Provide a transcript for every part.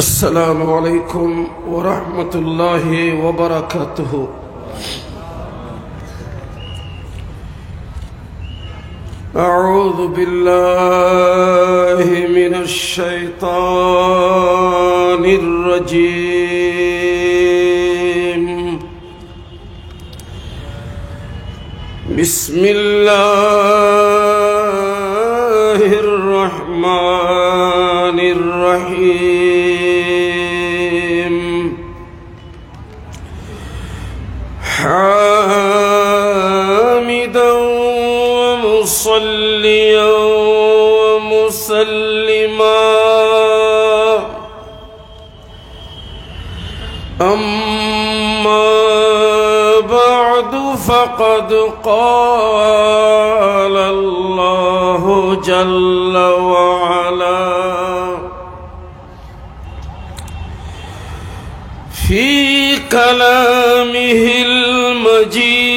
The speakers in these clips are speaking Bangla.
السلام عليكم ورحمة الله وبركاته. أعوذ بالله من الشيطان الرجيم. بسم الله الرحمن الرحيم. حامدا ومصليا ومسلما أما بعد فقد قال الله جل وعلا في كلامه المجيد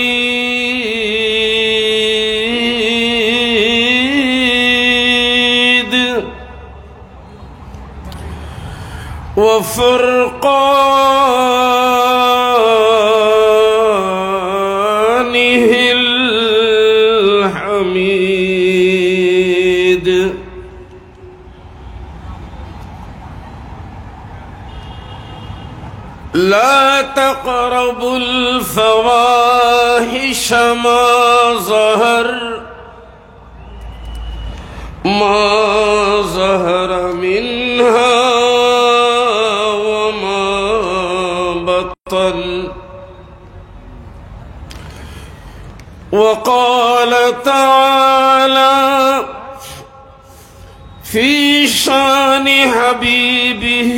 وفرقانه الحميد. لا تقربوا الفواحش ما ظهر منها وما بطن. وقال تعالى في شان حبيبه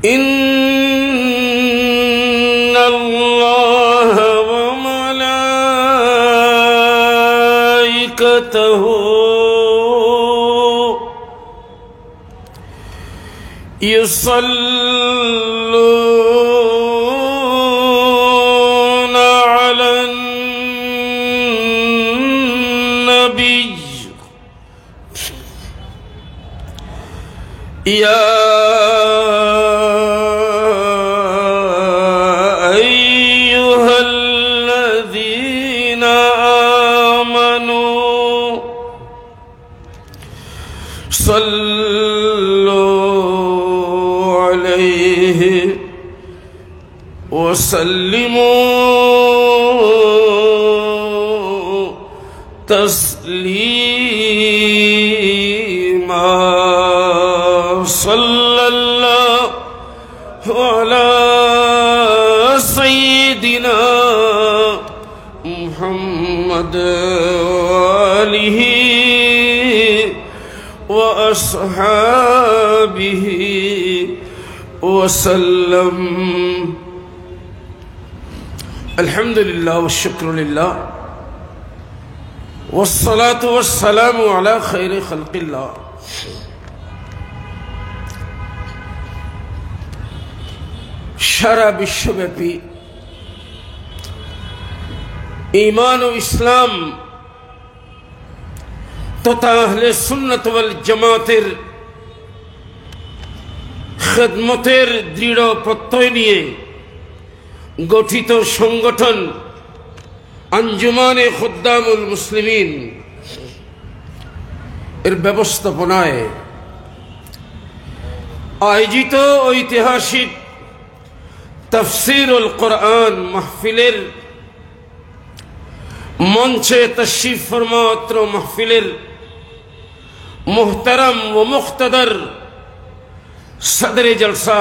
إن الله وملائكته يصلون على النبي يا أيها الذين آمنوا صلوا عليه وسلموا تسليما. صلى الله على سيدنا محمد وآله وأصحابه وسلم. الحمد لله والشكر لله والصلاة والسلام على خير خلق الله. সারা বিশ্বব্যাপী ঈমান ও ইসলাম তথা আহলে সুন্নাত ওয়াল জামাতের খিদমতের দৃঢ় প্রত্যয় নিয়ে গঠিত সংগঠন আঞ্জুমানে খুদ্দামুল মুসলিমিন এর ব্যবস্থাপনায় আয়োজিত ঐতিহাসিক তাফসীরুল কোরআন মাহফিলের মঞ্চে তশরিফ ফরমাত্র মাহফিলের মুহতারাম ও মুক্তদর সদরে জলসা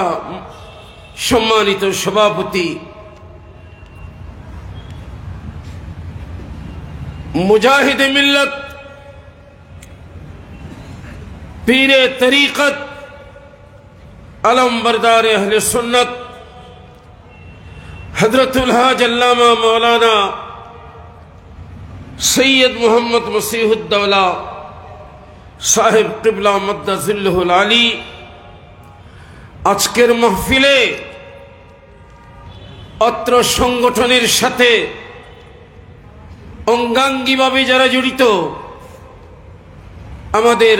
সম্মানিত সভাপতি মুজাহিদ মিল্লত পীরে তরিকত আলমবরদার আহলে সুন্নত হযরতুল হাজ আল্লামা মাওলানা সৈয়দ মোহাম্মদ মসিহুদ্দৌলা সাহেব কিবলা মদ্দাজিল্লুহুল আলী আজকের মাহফিলে অত্র সংগঠনের সাথে অঙ্গাঙ্গিভাবে যারা জড়িত, আমাদের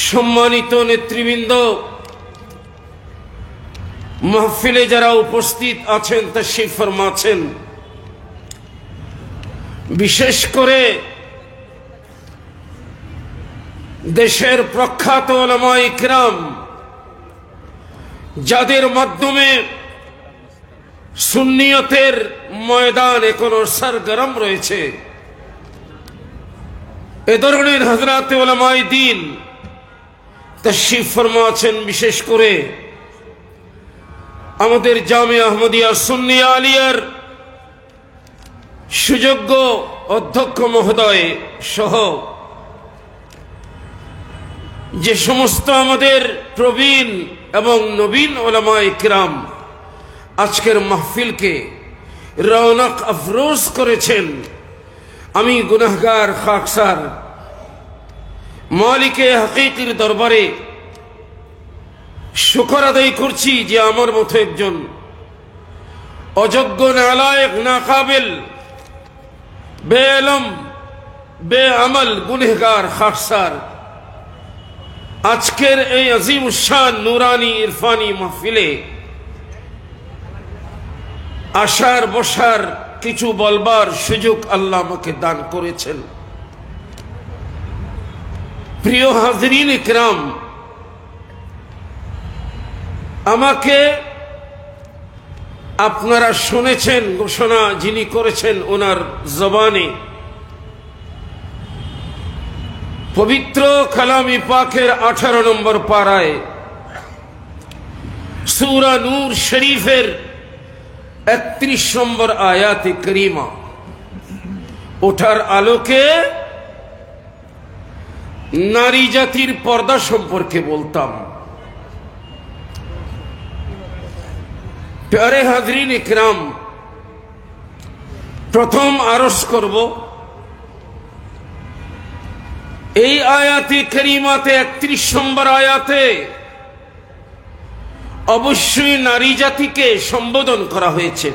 সম্মানিত নেতৃবৃন্দ, মাহফিলে যারা উপস্থিত আছেন, তাশরীফ ফরমাচ্ছেন, বিশেষ করে দেশের প্রখ্যাত উলামায়ে কিরাম, যাদের মাধ্যমে সুন্নিয়তের ময়দান এখনো সরগরম রয়েছে, এ ধরনের হযরত উলামায়ে দ্বীন তাশরীফ ফরমাচ্ছেন। বিশেষ করে আমাদের জামিয়া আহমদিয়া সুন্নিয়া আলিয়ার সুযোগ্য অধ্যক্ষ মহোদয় সহ যে সমস্ত আমাদের প্রবীণ এবং নবীন উলামায়ে কিরাম আজকের মাহফিলকে রৌনক আফরোজ করেছেন, আমি গুনাহগার খাকসার মালিকে হাকিকির দরবারে শুকর আদায় করছি যে আমার মতো একজন অযোগ্য, নালায়েক, নাকাবিল, বেইলম, বেআমল, গুনাহগার খাকসার আজকের এই আজিম শান নুরানি ইরফানি মাহফিলে আসার বসার, কিছু বলবার সুযোগ আল্লাহ আমাকে দান করেছেন। প্রিয় হাজরিন ইকরাম, আমাকে আপনারা শুনেছেন, ঘোষণা যিনি করেছেন ওনার জবানে, পবিত্র কালামি পাকের 18 নম্বর পারায় সূরা নূর শরীফের 31 নম্বর আয়াতে করিমা ওঠার আলোকে নারী জাতির পর্দা সম্পর্কে বলতাম। প্যারে হাজরিন ইকরাম, প্রথম আরজ করব এই আয়াতে করিমাতে 31 নম্বর আয়াতে অবশ্যই নারী জাতিকে সম্বোধন করা হয়েছে,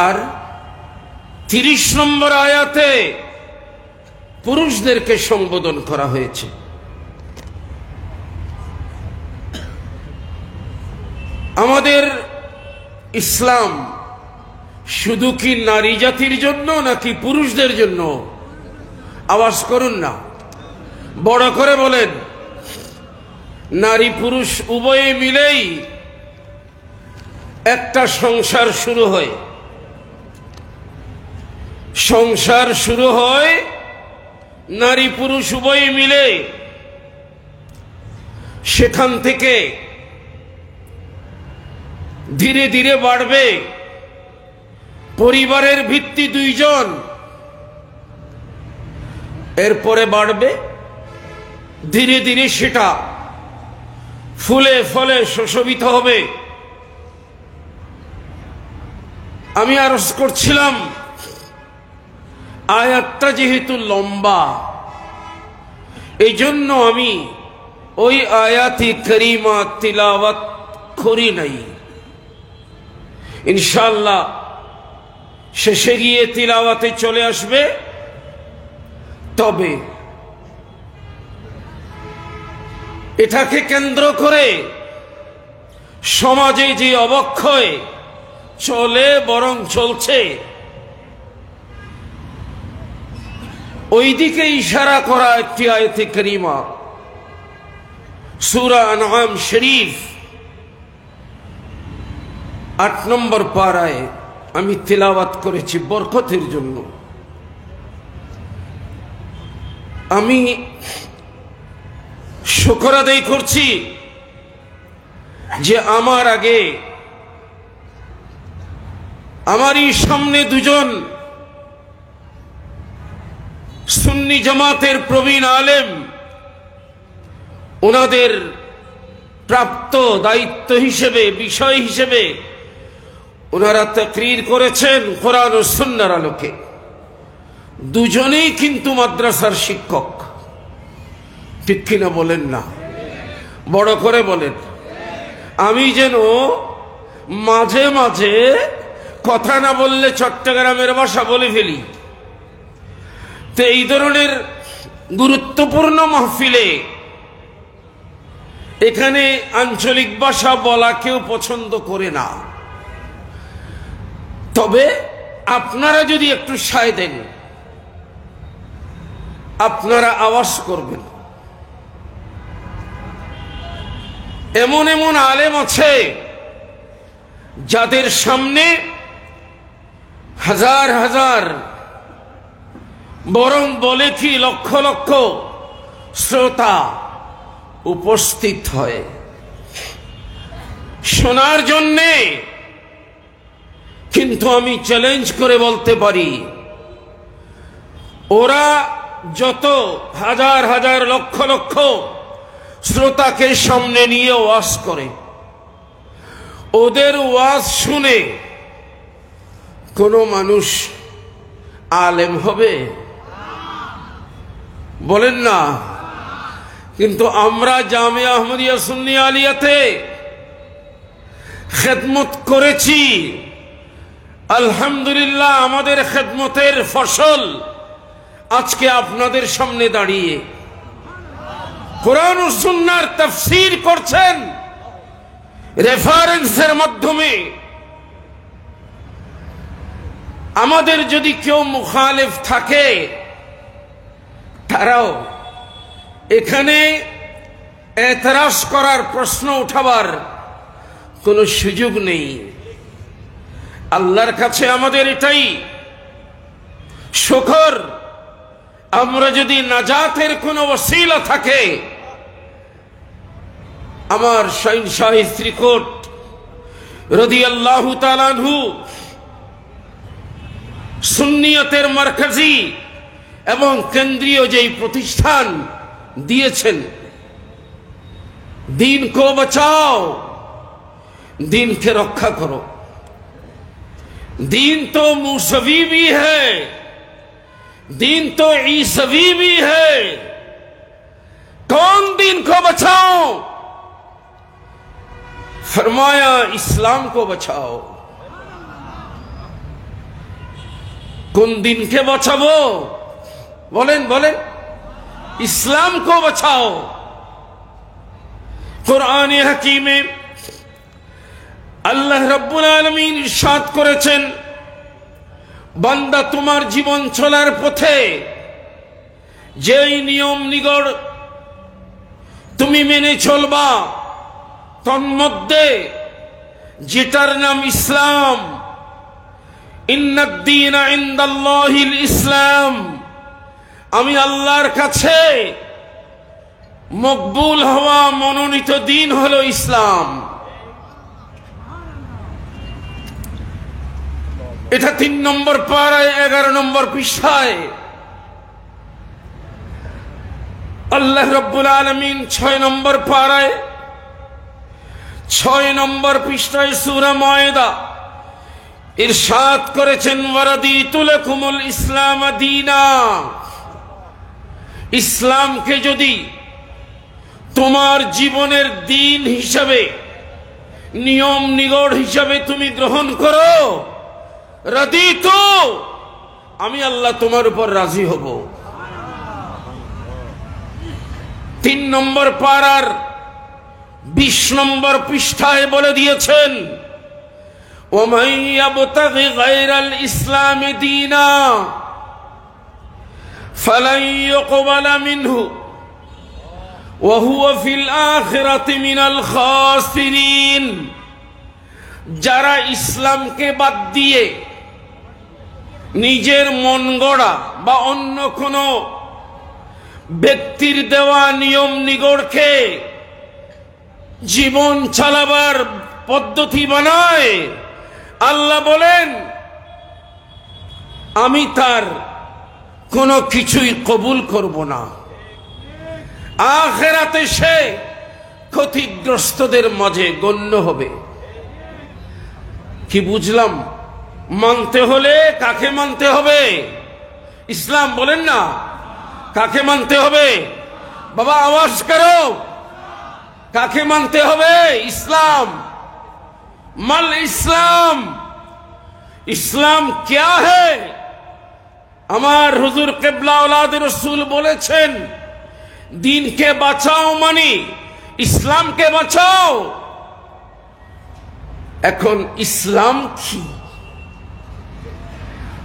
আর 30 নম্বর আয়াতে পুরুষদেরকে সম্বোধন করা হয়েছে। আমাদের ইসলাম শুধু কি নারী জাতির জন্য নাকি পুরুষদের জন্য? আওয়াজ করুন না, বড় করে বলেন। নারী পুরুষ উভয়ে মিলেই একটা সংসার শুরু হয়। সংসার শুরু হয় নারী পুরুষ উভয়ে মিলে, সেখান থেকে ধীরে ধীরে বাড়বে। পরিবারের ভিত্তি 2 জন, এরপরে বাড়বে ধীরে ধীরে, সেটা ফুলে ফলে সুশোভিত হবে। আমি আরজ করছিলাম, আয়াতটা যেহেতু লম্বা, এই জন্য আমি ওই আয়াতি করিমা তিলাওয়াত করি নাই। ইনশাআল্লাহ শেষে গিয়ে তিলাওয়াতে চলে আসবে। তবে এটাকে কেন্দ্র করে সমাজে যে অবক্ষয় চলে, বরং চলছে, ওই দিকে ইশারা করা একটি আয়াতে কারিমা সূরা আনআম শরীফ 8 নম্বর পারায় আমি তিলাওয়াত করেছি বরকতের জন্য। আমি শুকর আদায় করছি যে আমার আগে, আমারই সামনে 2 জন সুন্নি জামাতের প্রবীণ আলেম, ওনাদের প্রাপ্ত দায়িত্ব হিসেবে, বিষয় হিসেবে ওনারা তাকরীর করেছেন কোরআন ও সুন্নাহর আলোকে। 2 জনেই কিন্তু মাদ্রাসার শিক্ষক, ঠিক কিনা বলেন না? বড় করে বলেন। আমি যেন মাঝে মাঝে কথা না বললে চট্টগ্রামের ভাষা বলে ফেলি। তো এই ধরনের গুরুত্বপূর্ণ মাহফিলে এখানে আঞ্চলিক ভাষা বলা কেউ পছন্দ করে না। তবে আপনারা যদি একটু সায় দেন, আপনারা আওয়াজ করবেন। এমন এমন আলেম আছে যাদের সামনে হাজার হাজার, বরং বলে কি লক্ষ লক্ষ শ্রোতা উপস্থিত হয় শোনার জন্যে। কিন্তু আমি চ্যালেঞ্জ করে বলতে পারি, ওরা যত হাজার হাজার লক্ষ লক্ষ শ্রোতাকে সামনে নিয়ে ওয়াজ করে, ওদের ওয়াজ শুনে কোন মানুষ আলেম হবে? বলেন না। কিন্তু আমরা জামিয়া আহমদিয়া সুন্নিয়া আলিয়াতে খেদমত করেছি, আলহামদুলিল্লাহ। আমাদের খেদমতের ফসল আজকে আপনাদের সামনে দাঁড়িয়ে কোরআন ও সুন্নাহর তাফসীর করছেন রেফারেন্সের মাধ্যমে। আমাদের যদি কেউ মুখালিফ থাকে, তারাও এখানে এতরাজ করার, প্রশ্ন উঠাবার কোনো সুযোগ নেই। আল্লাহর কাছে আমাদের এটাই শুকর, আমরা যদি নাজাতের কোনো ওসিলা থাকে, আমার শাহিনশাহী শ্রীকোট রাদিয়াল্লাহু তাআলা আনহু সুন্নিয়তের মারকাজি এবং কেন্দ্রীয় যেই প্রতিষ্ঠান দিয়েছেন, दीन को बचाओ, दीन के रक्षा करो। दीन तो मूसवी भी है, दीन तो ईसवी भी है। कौन दीन को बचाओ? फरमाया इस्लाम को बचाओ। कौन दीन के बचाओ? बोलें बोलें, इस्लाम को बचाओ। कुरान हकीमे আল্লাহ রব্বুল আলামিন ইরশাদ করেছেন, বান্দা তোমার জীবন চলার পথে যেই নিয়ম নিগড় তুমি মেনে চলবা, তন্মধ্যে যেটার নাম ইসলাম, ইন্নাদ-দীনা ইনদাল্লাহিল ইসলাম, আমি আল্লাহর কাছে মকবুল হওয়া মনোনীত দিন হলো ইসলাম। এটা 3 নম্বর পারায় 11 নম্বর পৃষ্ঠায় আল্লাহ রাব্বুল আলামিন 6 নম্বর পারায় 6 নম্বর পৃষ্ঠায় সূরা মায়েদা ইরশাদ করেছেন, ওয়ারাদিতু লাকুমুল ইসলাম দীনা। ইসলামকে যদি তোমার জীবনের দিন হিসাবে, নিয়ম নিগড় হিসাবে তুমি গ্রহণ করো, রাদিতু, আমি আল্লাহ তোমার উপর রাজি হব। 3 নম্বর পারার 20 নম্বর পৃষ্ঠায় বলে দিয়েছেন, ওমান ইয়াবতাগি গায়রাল ইসলামি দীনা ফালান ইউকবালা মিনহু ওয়া হুয়া ফিল আখিরাতি মিনাল খাসিরিন। যারা ইসলামকে বাদ দিয়ে নিজের মন গড়া বা অন্য কোনো ব্যক্তির দেওয়া নিয়ম নিগড়কে জীবন চালাবার পদ্ধতি বানায়, আল্লাহ বলেন আমি তার কোনো কিছুই কবুল করব না। আখিরাতে সে ক্ষতিগ্রস্তদের মাঝে গণ্য হবে। কি বুঝলাম? মানতে হলে কাকে মানতে হবে? ইসলাম। বলেন না, কাকে মানতে হবে? বাবা আওয়াজ করো, কাকে মানতে হবে? ইসলাম। মাল ইসলাম, ইসলাম क्या है? আমার হুজুর কিবলা औलाद रसूल বলেছেন, দিনকে বাঁচাও মানে ইসলামকে বাঁচাও। এখন ইসলাম কি?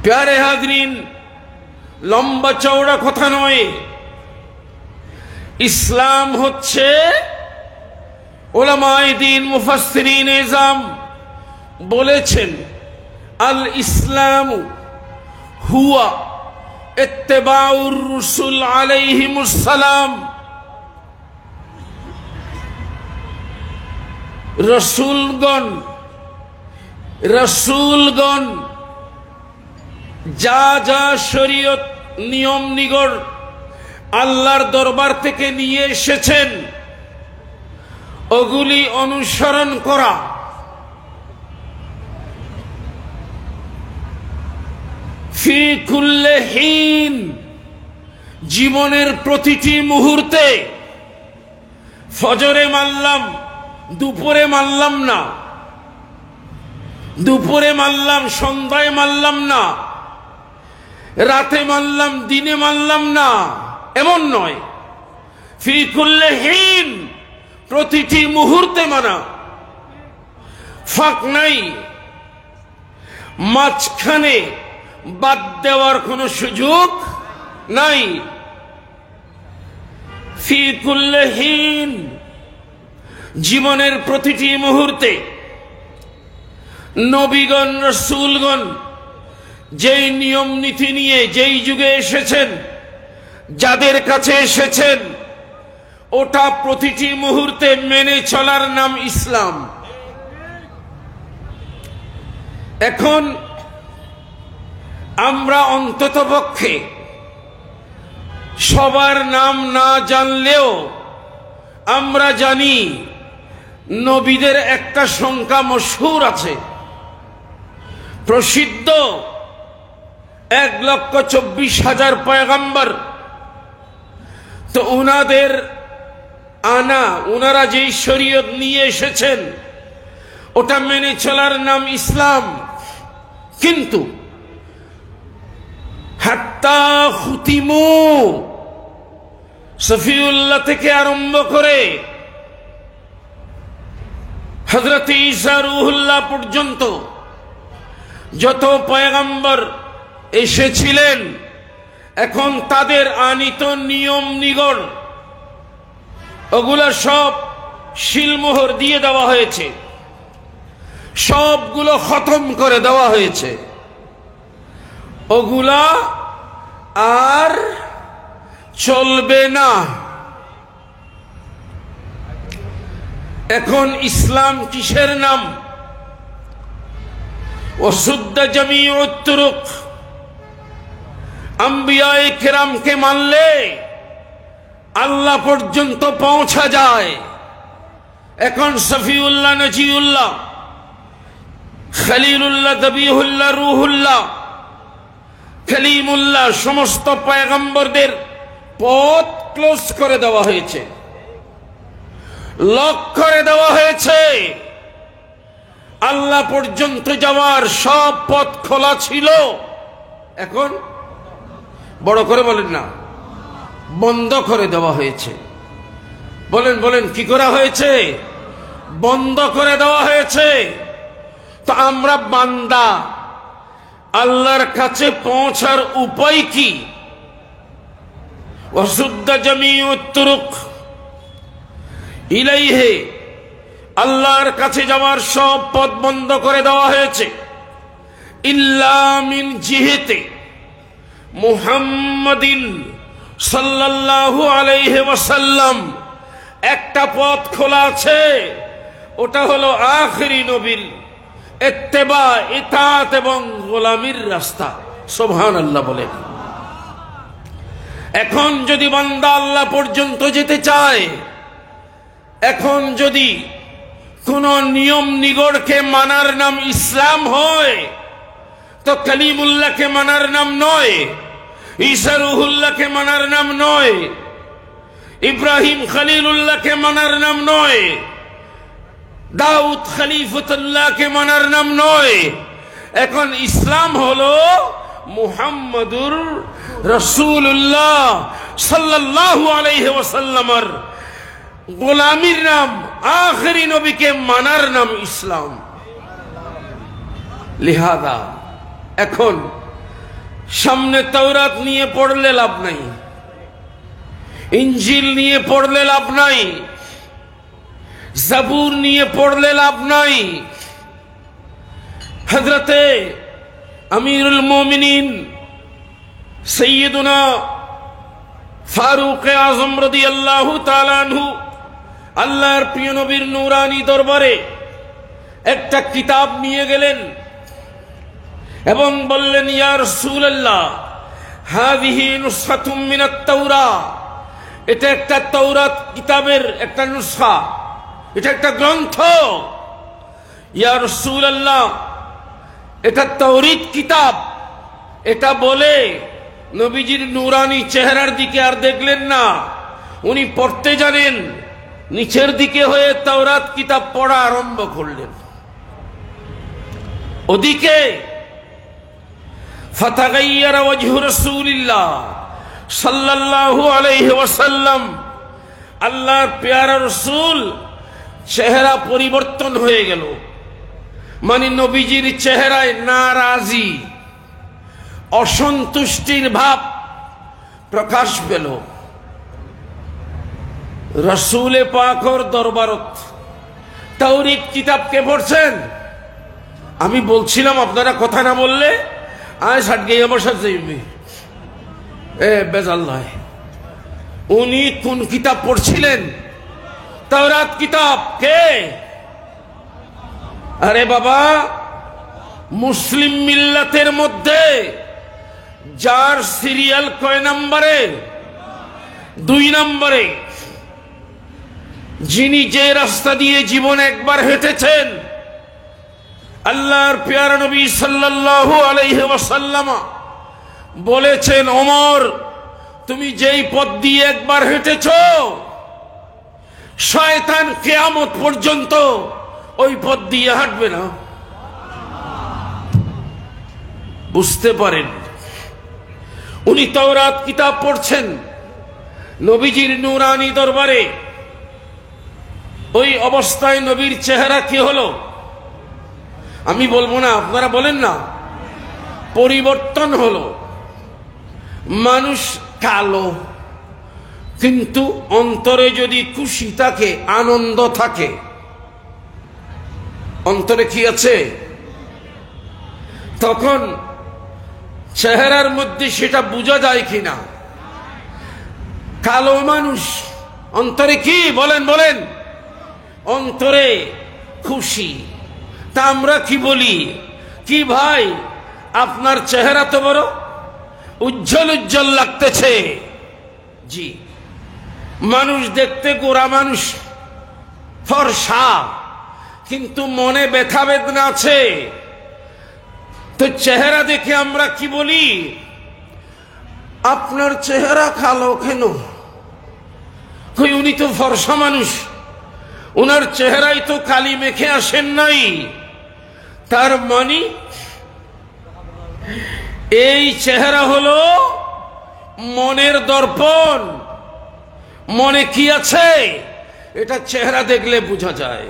প্যারে হাজরিন, লম্বা চওড়া কথা নয়। ইসলাম হচ্ছে উলামায়ে দ্বীন মুফাসসিরিন ইজাম বলেছেন, আল ইসলাম হুয়া ইত্তিবাউর রাসূল আলাইহিমুস সালাম। রসুলগণ যা যা শরীয়ত নিয়ম নিগড় আল্লাহর দরবার থেকে নিয়ে এসেছেন ওগুলি অনুসরণ করা। ফি কুল্লি হিন, জীবনের প্রতিটি মুহূর্তে। ফজরে মানলাম, দুপুরে মানলাম না, দুপুরে মানলাম, সন্ধ্যায় মানলাম না, রাতে মানলাম, দিনে মানলাম না, এমন নয়। ফি কুল্লি হিন, প্রতিটি মুহূর্তে মানা। ফাঁক নাই, মাঝখানে বাদ দেওয়ার কোনো সুযোগ নাই। ফি কুল্লি হিন, জীবনের প্রতিটি মুহূর্তে। নবীগণ রাসূলগণ যেই নিয়ম নীতি নিয়ে যেই যুগে এসেছেন, যাদের কাছে এসেছেন, ওটা প্রতিটি মুহূর্তে মেনে চলার নাম ইসলাম। এখন আমরা অন্ততপক্ষে সবার নাম না জানলেও আমরা জানি নবীদের একটা সংখ্যা মশহুর আছে, প্রসিদ্ধ, 1,24,000 পয়গম্বর। তো উনাদের উনারা যেই শরীয়ত নিয়ে এসেছেন ওটা মেনে চলার নাম ইসলাম। কিন্তু হাত্তা খুতিমু, সফিউল্লাহ থেকে আরম্ভ করে হযরত ঈসা রূহুল্লাহ পর্যন্ত যত পয়গম্বর এসেছিলেন, এখন তাদের আনিত নিয়ম নিগড় ওগুলা সব শিলমোহর দিয়ে দেওয়া হয়েছে, সবগুলো খতম করে দেওয়া হয়েছে। ওগুলা আর চলবে না। এখন ইসলাম কিসের নাম? ওয়াসুদ্দা জামিউত তুরুক, আম্বিয়ায়ে কেরামকে মানলে আল্লাহ পর্যন্ত পৌঁছা যায়। এখন সফিউল্লাহ, নজিউল্লাহ, খলিলুল্লাহ, দবিহুল্লাহ, রুহুল্লাহ, কলিমুল্লাহ, সমস্ত পয়গম্বরদের পথ ক্লোজ করে দেওয়া হয়েছে, লক করে দেওয়া হয়েছে। আল্লাহ পর্যন্ত যাওয়ার সব পথ খোলা ছিল, এখন বড় করে বলেন না, বন্ধ করে দেওয়া হয়েছে। বলেন বলেন, কি করা হয়েছে? বন্ধ করে দেওয়া হয়েছে। তো আমরা বান্দা, আল্লাহর কাছে পৌঁছার উপায় কি? ওয়াসুদ্দা জামিউত তুরুক ইলাইহি, আল্লাহর কাছে যাওয়ার সব পথ বন্ধ করে দেওয়া হয়েছে। ইল্লা মিন জিহতি মুহাম্মাদিন সাল্লাল্লাহু আলাইহি ওয়াসাল্লাম, একটা পথ খোলা আছে, ওটা হলো আখিরি নবীর ইত্তেবা, ইতাআত এবং গোলামির রাস্তা। সুবহানাল্লাহ বলেন। এখন যদি বান্দা আল্লাহ পর্যন্ত যেতে চায়, এখন যদি কোন নিয়ম নিগড়কে মানার নাম ইসলাম হয়, তো কলিমুল্লাহকে মানার নাম নয়, ঈসা রূহুল্লাহকে মানার নাম নয়, ইব্রাহিম খলিলুল্লাহকে মানার নাম নয়, দাউদ খলিফতুল্লাহকে মানার নাম নয়। এখন ইসলাম হলো মুহাম্মাদুর রাসূলুল্লাহ সাল্লাল্লাহু আলাইহি ওয়াসাল্লামের গোলামির নাম, আখেরি নবীকে মানার নাম ইসলাম। লিহাদা এখন সামনে তাওরাত নিয়ে পড়লে লাভ নাই, ইনজিল নিয়ে পড়লে লাভ নাই, জাবুর নিয়ে পড়লে লাভ নাই। হযরতে আমিরুল মুমিনিন সাইয়্যিদুনা ফারুক আযম রাদিয়াল্লাহু তাআলা আনহু আল্লাহর প্রিয় নবীর নূরানী দরবারে একটা কিতাব নিয়ে গেলেন এবং বললেন, ইয়া রাসূলুল্লাহ, হাযিহি নুসখাতুম মিনাত তাওরাত, এটা একটা তাওরাত কিতাবের একটা নুসখা, এটা একটা গ্রন্থ। ইয়া রাসূলুল্লাহ, এটা তাওরীত কিতাব। এটা বলে নবীজির নূরানী চেহারার দিকে আর দেখলেন না, উনি পড়তে জানেন, নিচের দিকে হয়ে তাওরাত কিতাব পড়া আরম্ভ করলেন। ওদিকে ফাতাগাইয়ারা ওয়াজহু রাসূলিল্লাহ সাল্লাল্লাহু আলাইহি ওয়াসাল্লাম, আল্লাহর প্যারা রাসূল চেহারা পরিবর্তন হয়ে গেল, মানে নবীজির চেহারায় নারাজি, অসন্তুষ্টির ভাব প্রকাশ পেল। রসুলে পাকর দরবারত তাওরীত কিতাবকে পড়ছেন। আমি বলছিলাম আপনারা কথা না বললে আয় ষাট গিয়ে আমার সাথে বেজাল্লাহ। উনি কোন কিতাব পড়ছিলেন? তাওরাত কিতাব। কে? আরে বাবা, মুসলিম মিল্লাতের মধ্যে যার সিরিয়াল কয় নম্বরে? 2 নম্বরে। যিনি যে রাস্তা দিয়ে জীবন একবার হেঁটেছেন, আল্লাহর প্যারা নবী সাল্লাল্লাহু আলাইহি ওয়াসাল্লাম বলেছেন, ওমর, তুমি যেই পথ দিয়ে একবার হেঁটেছো, শয়তান কিয়ামত পর্যন্ত ওই পথ দিয়ে হাঁটবে না। বুঝতে পারেন? উনি তাওরাত কিতাব পড়ছেন নবীজির নূরানী দরবারে। ওই অবস্থায় নবীর চেহারা কি হলো? আমি বলবো না, আপনারা বলেন না। পরিবর্তন হলো। মানুষ কালো, কিন্তু অন্তরে যদি খুশি থাকে, আনন্দ থাকে, অন্তরে কি আছে, তখন চেহারার মধ্যে সেটা বোঝা যায় কিনা। কালো মানুষ অন্তরে কি? বলেন বলেন। অন্তরে খুশি। তা আমরা কি বলি? কি ভাই, আপনার চেহারা তো বড় উজ্জ্বল উজ্জ্বল লাগতেছে। জি, মানুষ দেখতে গোরা মানুষ, ফর্সা, কিন্তু মনে ব্যথা বেদনা আছে। তো চেহারা দেখে আমরা কি বলি? আপনার চেহারা কালো কেন? কই, উনি তো ফর্সা মানুষ, উনার চেহারায় তো কালি মেখে আসেন নাই। তার মানে এই চেহারা হলো মনের দর্পণ। মনে কি আছে এটা চেহারা দেখলে বোঝা যায়।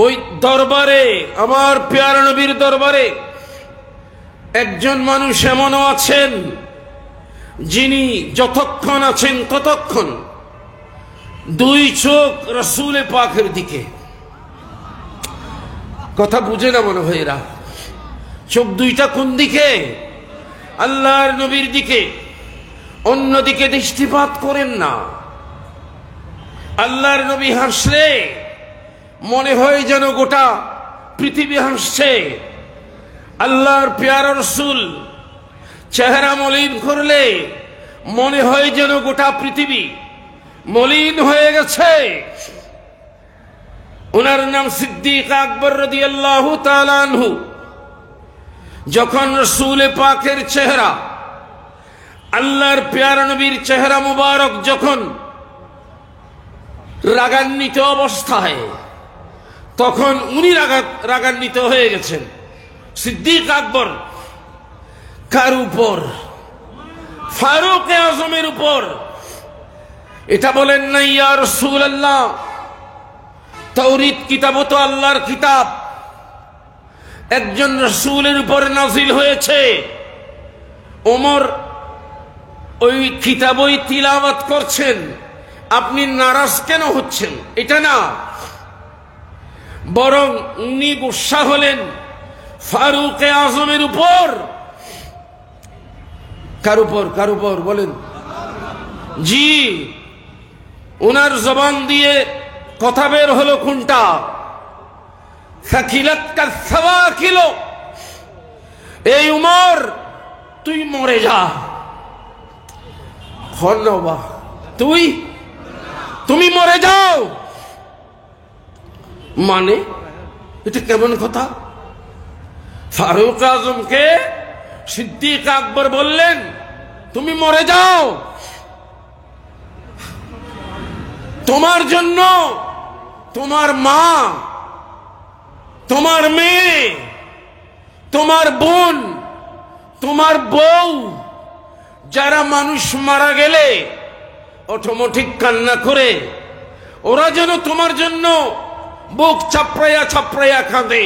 ওই দরবারে, আমার প্যারা নবীর দরবারে, একজন মানুষ এমনও আছেন যিনি যতক্ষণ আছেন ততক্ষণ 2 চোখ রাসূলে পাকের দিকে। কথা বুঝে না মনে হয় এরা। চোখ 2টা কোন দিকে? আল্লাহর নবীর দিকে। অন্যদিকে দৃষ্টিপাত করেন না। আল্লাহর নবী হাসলে মনে হয় যেন গোটা পৃথিবী হাসছে। আল্লাহর প্যারা রাসূল চেহারা মলিন করলে মনে হয় যেন গোটা পৃথিবী মলিন হয়ে গেছে। ওনার নাম সিদ্দিক আকবর রাদিয়াল্লাহু তাআলা আনহু। যখন রাসূলে পাকের চেহারা, আল্লাহর প্যারা নবীর চেহারা মুবারক যখন রাগান্বিত অবস্থায়, তখন উনি রাগান্বিত হয়ে গেছেন। সিদ্দিক আকবর কার উপর? ফারুক আজমের উপর। এটা বলেন না ইয়া রাসূলুল্লাহ, তাওরীত কিতাব তো আল্লাহর কিতাব, একজন রাসূলের উপর নাজিল হয়েছে। ওমর ওই কিতাবই তিলাওয়াত করছেন, আপনি নারাজ কেন হচ্ছেন? এটা না, বরং উনি গুসা হলেন ফারুক আজমের উপর। কার উপর? কার উপর বলেন? জি, ওনার জবান দিয়ে কথা বের হলো কোনটা? সাকিলাতকা সাওয়াকিল, এই উমর তুই মরে যা। ধন্যবাদ, তুমি মরে যাও মানে এটা কেমন কথা? ফারুক আজমকে সিদ্দিক আকবর বললেন তুমি মরে যাও। তোমার জন্য তোমার মা, তোমার মেয়ে, তোমার বোন, তোমার বউ, যারা মানুষ মারা গেলে অটোমেটিক কান্না করে, ওরা যেন তোমার জন্য বুক চাপড়াইয়া চাপড়াইয়া কাঁদে।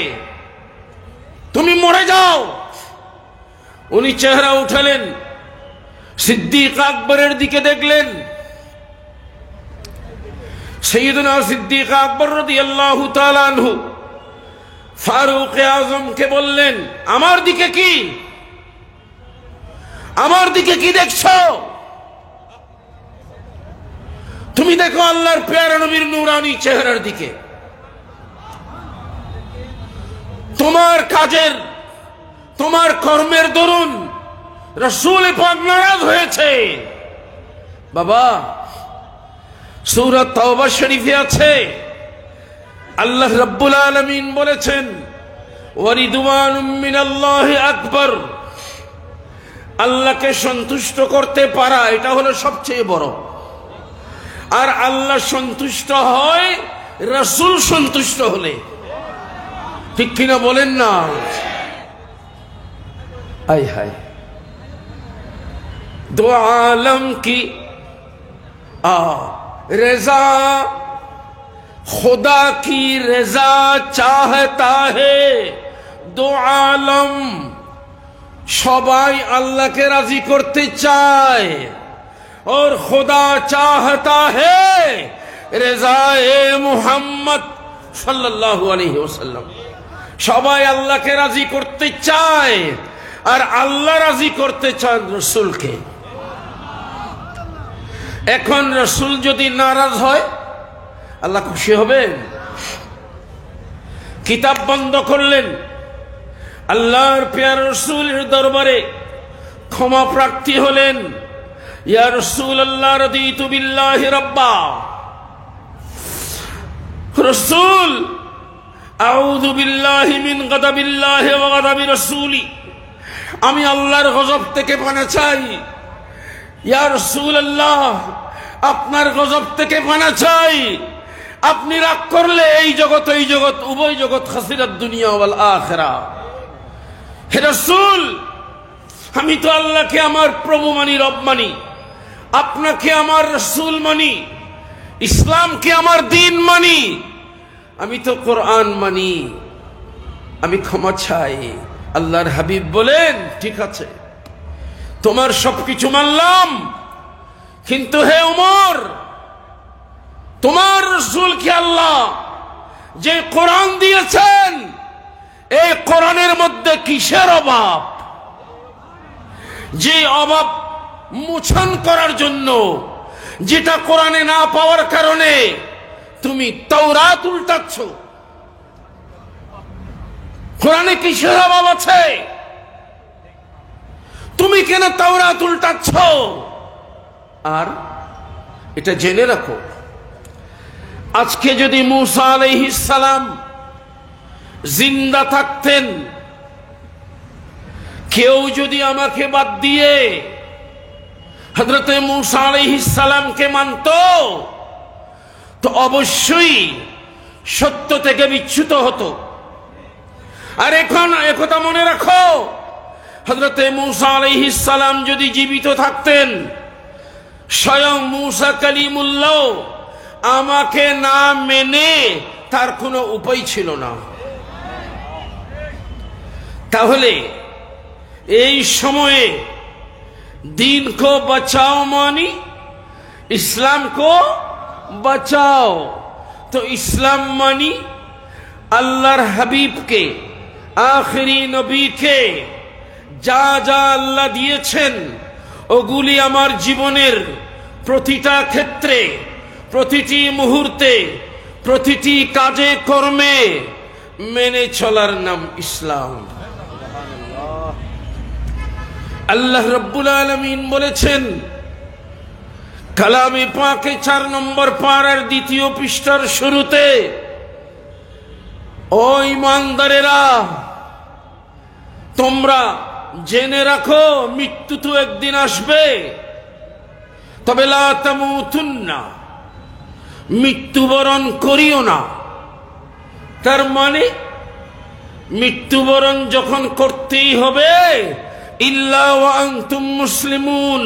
তুমি মরে যাও। উনি চেহারা উঠালেন, সিদ্দিক আকবরের দিকে দেখলেন। সাইয়েদনা সিদ্দিক আকবর রাদিয়াল্লাহু তাআলা আনহু ফারুক আজমকে বললেন, আমার দিকে কি? আমার দিকে কি দেখছো? তুমি দেখো আল্লাহর পেয়ারা নবীর নূরানী চেহারার দিকে। তোমার কাজের, তোমার কর্মের দরুন রাসূল পাক নারাজ হয়েছে। বাবা, সূরা তাওবা শরীফে আছে, আল্লাহ রাব্বুল আলামিন বলেছেন ওয়া রিদওয়ানুম মিনাল্লাহি আকবার। আল্লাহকে সন্তুষ্ট করতে পারা এটা হলো সবচেয়ে বড়। আর আল্লাহ সন্তুষ্ট হয় রাসূল সন্তুষ্ট হলে। ঠিক কিনা বলেন না? আয় হায়, দো আলম কি रेजा खुदा की रजा चाहता है। दो आलम সবাই আল্লাহকে রাজি করতে চায়, और खुदा चाहता है রেজায়ে মুহাম্মদ সাল্লাল্লাহু আলাইহি ওয়াসাল্লাম। সবাই আল্লাহকে রাজি করতে চায়, আর আল্লাহ রাজি করতে চান রাসূলকে। এখন রাসূল যদি নারাজ হয় আল্লাহ খুশি হবেন? কিতাব বন্ধ করলেন, আল্লাহর প্রিয় রাসূলের দরবারে ক্ষমা প্রার্থী হলেন। ইয়া রাসূলুল্লাহ রাদিতু বিল্লাহি রাব্বা। রাসূল, আউযু বিল্লাহি মিন গাদাবিল্লাহি ওয়া গাদাবি রাসূলি। আমি আল্লাহর গজব থেকে পানা চাই। ইয়া রাসূলুল্লাহ, আপনার গজব থেকে পানা চাই। আপনি রাগ করলে এই জগৎ ওই জগৎ উভয় জগৎ খাসিরাত দুনিয়া ওয়াল আখিরা। হে রাসূল, আমি তো আল্লাহকে আমার প্রভু মানি, রব মানি, আপনাকে আমার রাসূল মানি, ইসলামকে আমার দ্বীন মানি, আমি তো কোরআন মানি। আমি ক্ষমা চাই। আল্লাহর হাবিব বলেন, ঠিক আছে, তোমার সবকিছু মানলাম, কিন্তু হে ওমর, তোমার রাসূলকে আল্লাহ যে কোরআন দিয়েছেন, এই কোরআনের মধ্যে কিসের অভাব? যে অভাব মোচন করার জন্য, যেটা কোরআনে না পাওয়ার কারণে তুমি তাওরাত উল্টাচ্ছ, কোরআনে কিসের অভাব আছে? তুমি কেন তাওরাত উল্টাচ্ছ? আর এটা জেনে রাখো, আজকে যদি মূসা আলাইহিস সালাম জিন্দা থাকতেন, কেউ যদি আমাকে বাদ দিয়ে হযরতে মূসা আলাইহিস সালামকে মানত, তো অবশ্যই সত্য থেকে বিচ্যুত হতো। আর এখন একথা মনে রাখো, হযরতে মূসা আলাইহিস সালাম যদি জীবিত থাকতেন, স্বয়ং মূসা কালিমুল্লাহ আমাকে না মেনে তার কোনো উপায় ছিল না। তাহলে এই সময়ে দিন কো বাঁচাও মানি ইসলাম কো বাঁচাও। তো ইসলাম মানি আল্লাহর হাবিবকে, আখেরি নবীকে যা যা আল্লাহ দিয়েছেন ওগুলি আমার জীবনের প্রতিটা ক্ষেত্রে, প্রতিটি মুহূর্তে, প্রতিটি কাজে কর্মে মেনে চলার নাম ইসলাম। আল্লাহ রাব্বুল আলামিন বলেছেন কালামে পাকে 4 নম্বর পারার 2য় পৃষ্ঠার শুরুতে, ও ঈমানদারেরা, তোমরা জেনে রাখো মৃত্যু তো একদিন আসবে, তবে লা তামুতুন্না, মৃত্যুবরণ করিও না। তার মানে মৃত্যুবরণ যখন করতেই হবে, ইল্লা ওয়া আনতুম মুসলিমুন,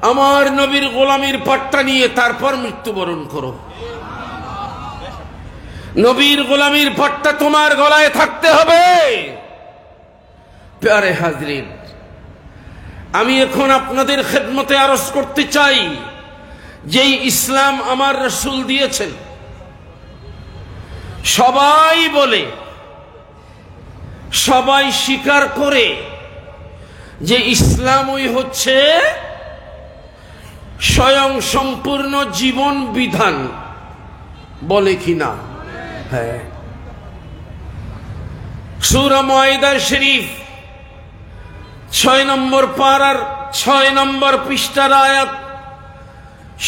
আমার নবীর গোলামির পাট্টা নিয়ে তারপর মৃত্যুবরণ করো। নবীর গোলামির পাট্টা তোমার গলায় থাকতে হবে। প্যারে হাজরিন, আমি এখন আপনাদের খেদমতে আরজ করতে চাই, যেই ইসলাম আমার রাসূল দিয়েছেন, সবাই বলে, সবাই স্বীকার করে যে ইসলামই হচ্ছে স্বয়ং সম্পূর্ণ জীবন বিধান, বলে কি না? হ্যাঁ। সূরা মাইদা শরীফ 6 নম্বর পারার 6 নম্বর পৃষ্ঠার আয়াত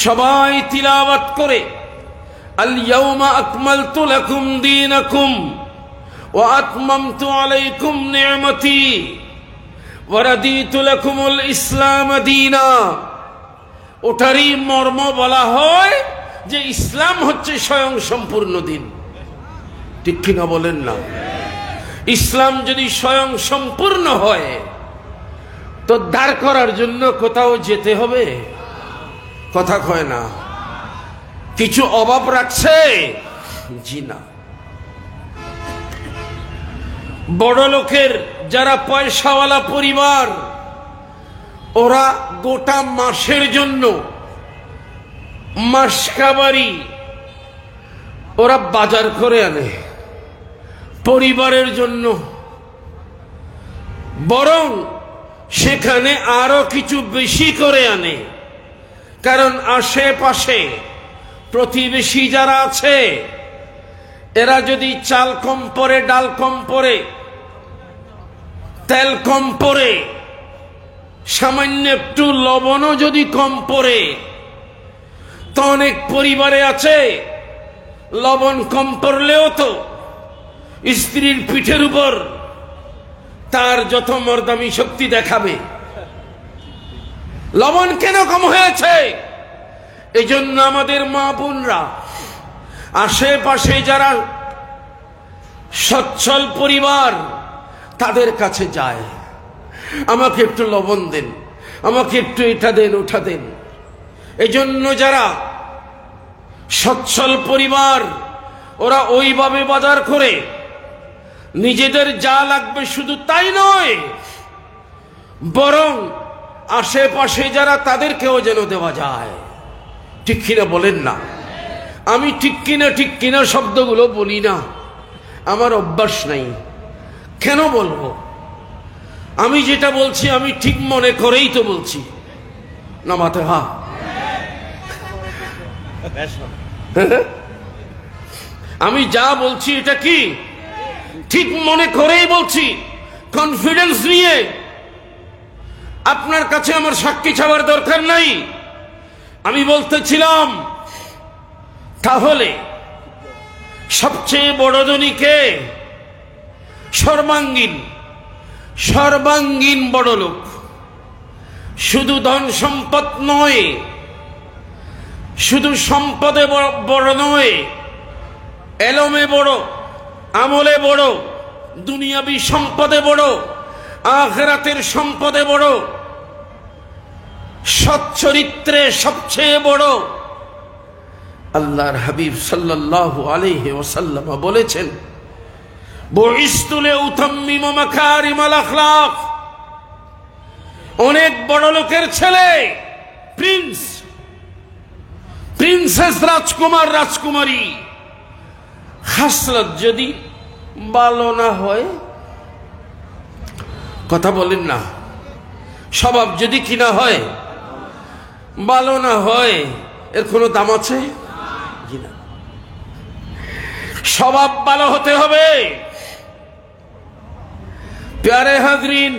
সবাই তিলাওয়াত করে, আল ইয়াউমা আকমালতু লাকুম দীনাকুম ওয়া আতমামতু আলাইকুম নি'মাতি ওয়া রাদিতু লাকুমুল ইসলাম দীনা। ওটারই মর্ম বলা হয় যে ইসলাম হচ্ছে স্বয়ং সম্পূর্ণ দিন। ঠিক কিনা বলেন না? ইসলাম যদি স্বয়ং সম্পূর্ণ হয় তো দাঁড় করার জন্য কোথাও যেতে হবে? কথা কয় না। কিছু অভাব রাখছে? জি না। বড় লোকের যারা পয়সাওয়ালা পরিবার, ওরা গোটা মাসের জন্য মাসকাবারি ওরা বাজার করে আনে পরিবারের জন্য, বরং সেখানে আরো কিছু বেশি করে আনে। কারণ আশেপাশে প্রতিবেশী যারা আছে, এরা যদি চাল কম পড়ে, ডাল কম পড়ে, তেল কম পড়ে, সামান্য একটু লবণও যদি কম পড়ে, তো অনেক পরিবারে আছে লবণ কম পড়লেও তো স্ত্রীর পিঠের উপর তার যত মর্দামি শক্তি দেখাবে। লবণ কেন কম হয়েছে? এই জন্য আমাদের মা বোনরা আশেপাশে যারা সচ্ছল পরিবার, তাদের কাছে যায়, আমাকে একটু লবণ দেন, আমাকে একটু এটা দেন, ওটা দেন। এই জন্য যারা সচ্ছল পরিবার, ওরা ওইভাবে বাজার করে নিজেদের যা লাগবে শুধু তাই নয়, বরং আশেপাশে যারা তাদেরকেও যেন দেওয়া যায়। ঠিক কিনা বলেন না? আমি ঠিক কিনা শব্দগুলো বলি না, আমার অভ্যাস নাই। কেন বলবো? আমি যেটা বলছি আমি ঠিক মনে করেই তো বলছি। নামাতে হা আমি যা বলছি এটা কি ঠিক মনে করেই বলছি, কনফিডেন্স নিয়ে। আপনার কাছে আমার সাক্ষী ছাড়ার দরকার নাই। আমি বলতেছিলাম, তাহলে সবচেয়ে বড় ধনীকে সর্বাঙ্গীন বড় লোক, শুধু ধন সম্পদ নয়, শুধু সম্পদে বড় নয়, এলমে বড়, আমলে বড়, দুনিয়াবি সম্পদে বড়, আখিরাতের সম্পদে বড়, সৎ চরিত্রে সবচেয়ে বড়। আল্লাহর হাবিব সাল্লাল্লাহু আলাইহি ওয়াসাল্লাম বলেছেন, বুইসতু লিউতাম্মিমা মাকারিমাল আখলাক। অনেক বড় লোকের ছেলে, প্রিন্স, প্রিন্সেস, রাজকুমার, রাজকুমারী, খাসলত যদি ভালো না হয়, কথা বলেন না, স্বভাব যদি কিনা হয়, ভালো না হয়, এর কোনো দাম আছে? স্বভাব ভালো হতে হবে। প্যারে হাজরিন,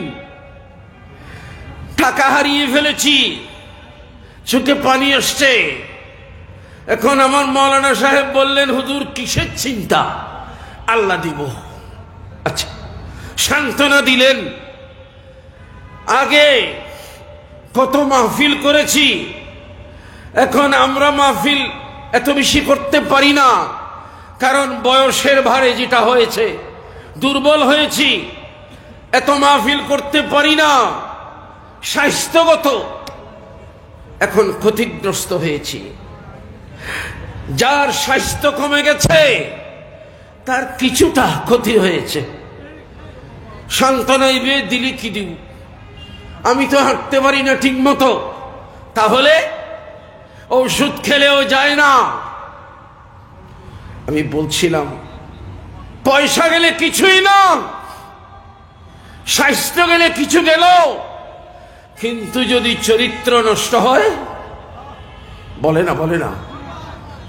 টাকা হারিয়ে ফেলেছি, চোখে পানি আসছে। এখন আমার মৌলানা সাহেব বললেন, হুজুর কিসের চিন্তা, আল্লাহ দিব। আচ্ছা, সান্ত্বনা দিলেন। আগে কত মাহফিল করেছি, এখন আমরা মাহফিল এত বেশি করতে পারি না, কারণ বয়সের ভারে যেটা হয়েছে, দুর্বল হয়েছি, এত মাহফিল করতে পারি না। স্বাস্থ্যগত এখন ক্ষতিগ্রস্ত হয়েছি। যার স্বাস্থ্য কমে গেছে তার কিছুটা ক্ষতি হয়েছে। সান্ত্বনাইবে দিলি কি দিব, আমি তো হাঁটতে পারি না ঠিক মতো, তাহলে ওষুধ খেলেও যায় না। আমি বলছিলাম, পয়সা গেলে কিছুই না, স্বাস্থ্য গেলে কিছু গেল, কিন্তু যদি চরিত্র নষ্ট হয়, বলে না, বলে না,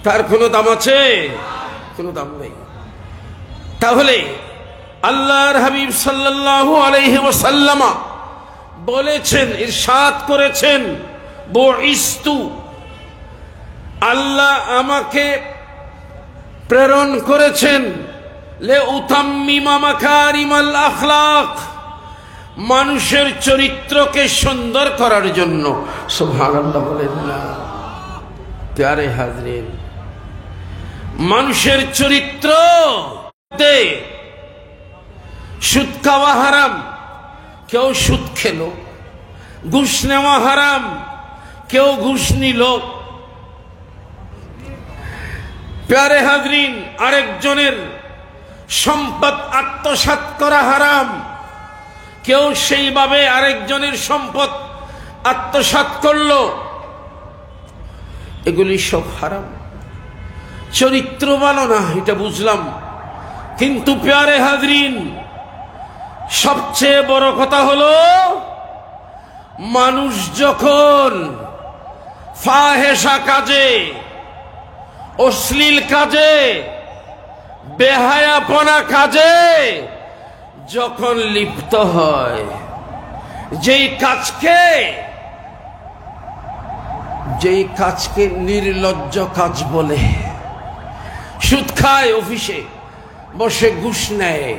তার কোনো দাম আছে? কোনো দাম নেই। তাহলে আল্লাহর হাবিব সাল্লাল্লাহু আলাইহি ওয়াসাল্লাম বলেছেন, ইরশাদ করেছেন, বুইসতু, আল্লাহ আমাকে প্রেরণ করেছেন, লিউতাম্মিমা মাকারিমাল আখলাক, মানুষের চরিত্রকে সুন্দর করার জন্য। সুবহানাল্লাহ বলেন না। প্যারে হাজরিন, মানুষের চরিত্র, সুদ খাওয়া হারাম, কেউ সুদ খেলো, ঘুষ নেওয়া হারাম, কেউ ঘুষ নিল। প্যারে হাজরিন, আরেকজনের সম্পদ আত্মসাৎ করা হারাম, কেউ সেইভাবে আরেকজনের সম্পদ আত্মসাৎ করলো, এগুলি সব হারাম। চরিত্র ভালো না, এটা বুঝলাম, কিন্তু প্যারে হাজরিন, সবচেয়ে বড় কথা হলো, মানুষ যখন ফাহেশা কাজে, অশ্লীল কাজে, বেহায়াপনা কাজে যখন লিপ্ত হয়, যেই কাজকে নির্লজ্জ কাজ বলে, সুদ খায়, অফিসে বসে ঘুষ নেয়,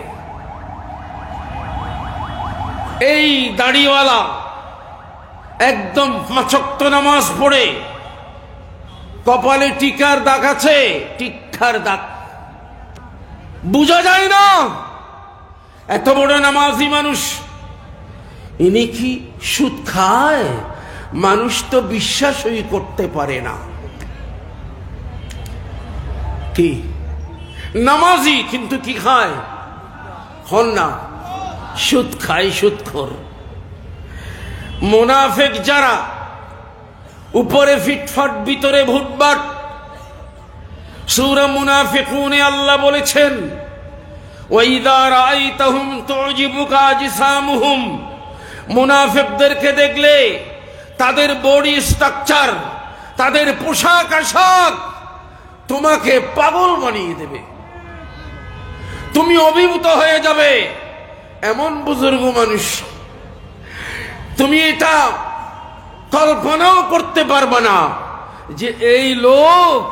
এই দাড়িওয়ালা একদম 5 ওয়াক্ত নামাজ পড়ে, কপালে টিকার দাগ আছে, টিকার দাগ বোঝা যায় না, এত বড় নামাজি মানুষ, ইনি কি সুদ খায়? মানুষ তো বিশ্বাসই করতে পারে না। কি নামাজি কিন্তু কি খায়? হন না, সুদ খায়, সুদখোর। মুনাফিক যারা, উপরে ফিটফাট ভিতরে ভুটবাট। সূরা মুনাফিকুনে আল্লাহ বলেছেন, ওয়াইদা রাআইতাহুম তুজিবুকা আজসামুহুম, মুনাফিকদেরকে দেখলে তাদের বডি স্ট্রাকচার, তাদের পোশাক আশাক তোমাকে পাগল বানিয়ে দেবে, তুমি অভিভূত হয়ে যাবে। এমন বুজুর্গ মানুষ, তুমি এটা কল্পনাও করতে পারবে না যে এই লোক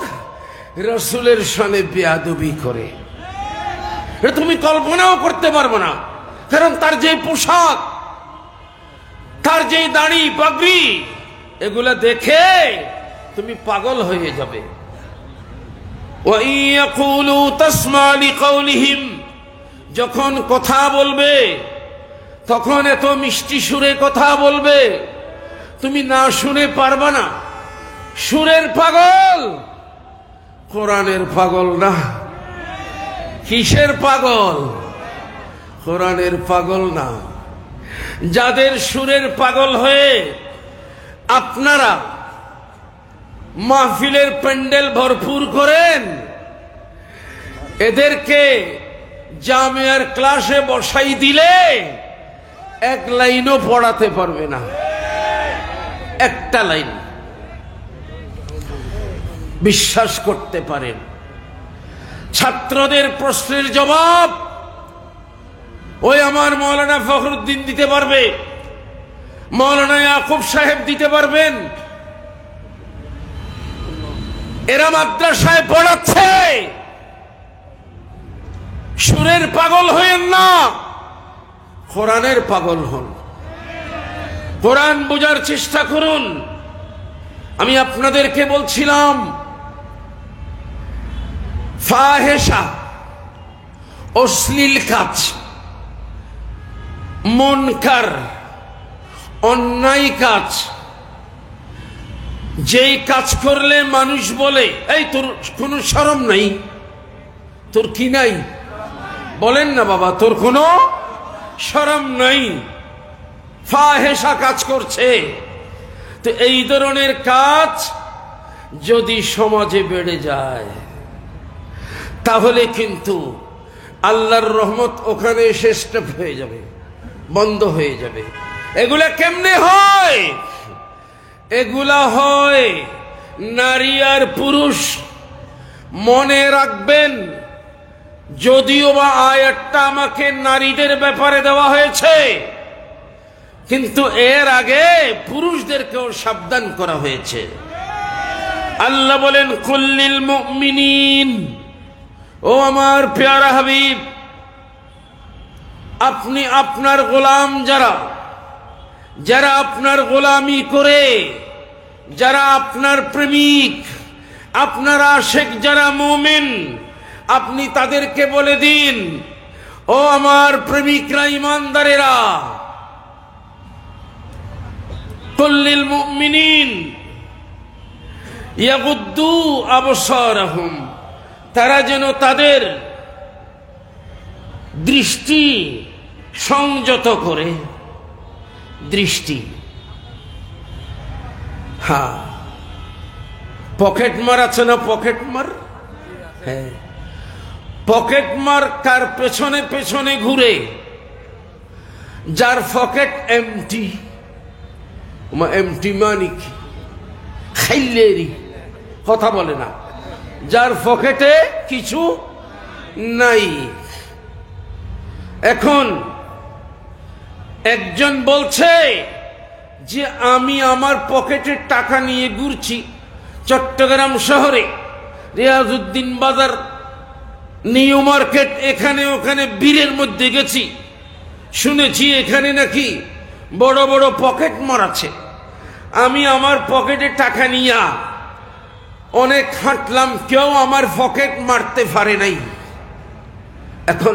রাসূলের শানে বেয়াদবি করে। তুমি কল্পনাও করতে পারবে না, কারণ তার যে পোশাক, তার যে দাড়ি পাগড়ি, এগুলা দেখে তুমি পাগল হয়ে যাবে। وَإِن يَقُولُوا تَسْمَعْ لِقَوْلِهِمْ, যখন কথা বলবে তখন এত মিষ্টি সুরে কথা বলবে তুমি না শুনে পারবা না। সুরের পাগল, কোরআনের পাগল না। কিসের পাগল? কোরআনের পাগল না। যাদের সুরের পাগল হয়ে আপনারা মাহফিলের প্যান্ডেল ভরপুর করেন, এদেরকে জামিয়ার ক্লাসে বসাই দিলে এক লাইনও পড়াতে পারবে না, একটা লাইন। বিশ্বাস করতে পারেন। ছাত্রদের প্রশ্নের জবাব ওই আমার মৌলানা ফখরুদ্দিন দিতে পারবে, মৌলানা ইয়াকুব সাহেব দিতে পারবেন। এরা মাদ্রাসায় পড়াচ্ছে। সুরের পাগল হয়েন না, কোরআনের পাগল হন। কোরআন বোঝার চেষ্টা করুন। আমি আপনাদেরকে বলছিলাম ফাহেশা, অশ্লীল কাজ, মুনকার, অন্যায় কাজ, যেই কাজ করলে মানুষ বলে এই তোর কোনো শরম নাই, তোর কি নাই? বলেন না বাবা, তোর কোনো শরম নাই, ফাহেশা কাজ করছে। তো এই ধরনের কাজ যদি সমাজে বেড়ে যায় তাহলে কিন্তু আল্লাহর রহমত ওখানে এসে স্টপ হয়ে যাবে, বন্ধ হয়ে যাবে। এগুলা কেমনে হয়? এগুলা হয় নারী আর পুরুষ। মনে রাখবেন, যদিও বা আয়াতটা আমাকে নারীদের ব্যাপারে দেওয়া হয়েছে, কিন্তু এর আগে পুরুষদেরকেও সাবধান করা হয়েছে। আল্লাহ বলেন কুল্লিল মুমিনিন, ও আমার প্যারা হাবিব, আপনি আপনার গোলাম যারা আপনার গোলামি করে, যারা আপনার প্রেমিক, আপনার আশিক, যারা মুমিন, আপনি তাদেরকে বলে দিন, ও আমার প্রেমিকরা, ঈমানদারেরা, কুল্লিল মুমিনিন ইয়াগুদ্দু আবসারহুম, তারা যেন তাদের দৃষ্টি সংযত করে। দৃষ্টি, হ্যাঁ, পকেট মার আছে না? পকেট মার, হ্যাঁ, পকেট মার কার পেছনে পেছনে ঘুরে, যার পকেট এমটি। এমটি মানে কি? খাইলেরি, কথা বলে না, যার পকেটে কিছু নাই। এখন একজন বলছে যে আমি আমার পকেটের টাকা নিয়ে ঘুরছি চট্টগ্রাম শহরে, রিয়াজউদ্দিন বাজার, নিউ মার্কেট, এখানে ওখানে বীরের মধ্যে গেছি, শুনেছি এখানে নাকি বড় বড় পকেট মার আছে। আমি আমার পকেটে টাকা নিয়া অনেক হাঁটলাম, কেউ আমার পকেট মারতে পারে নাই। এখন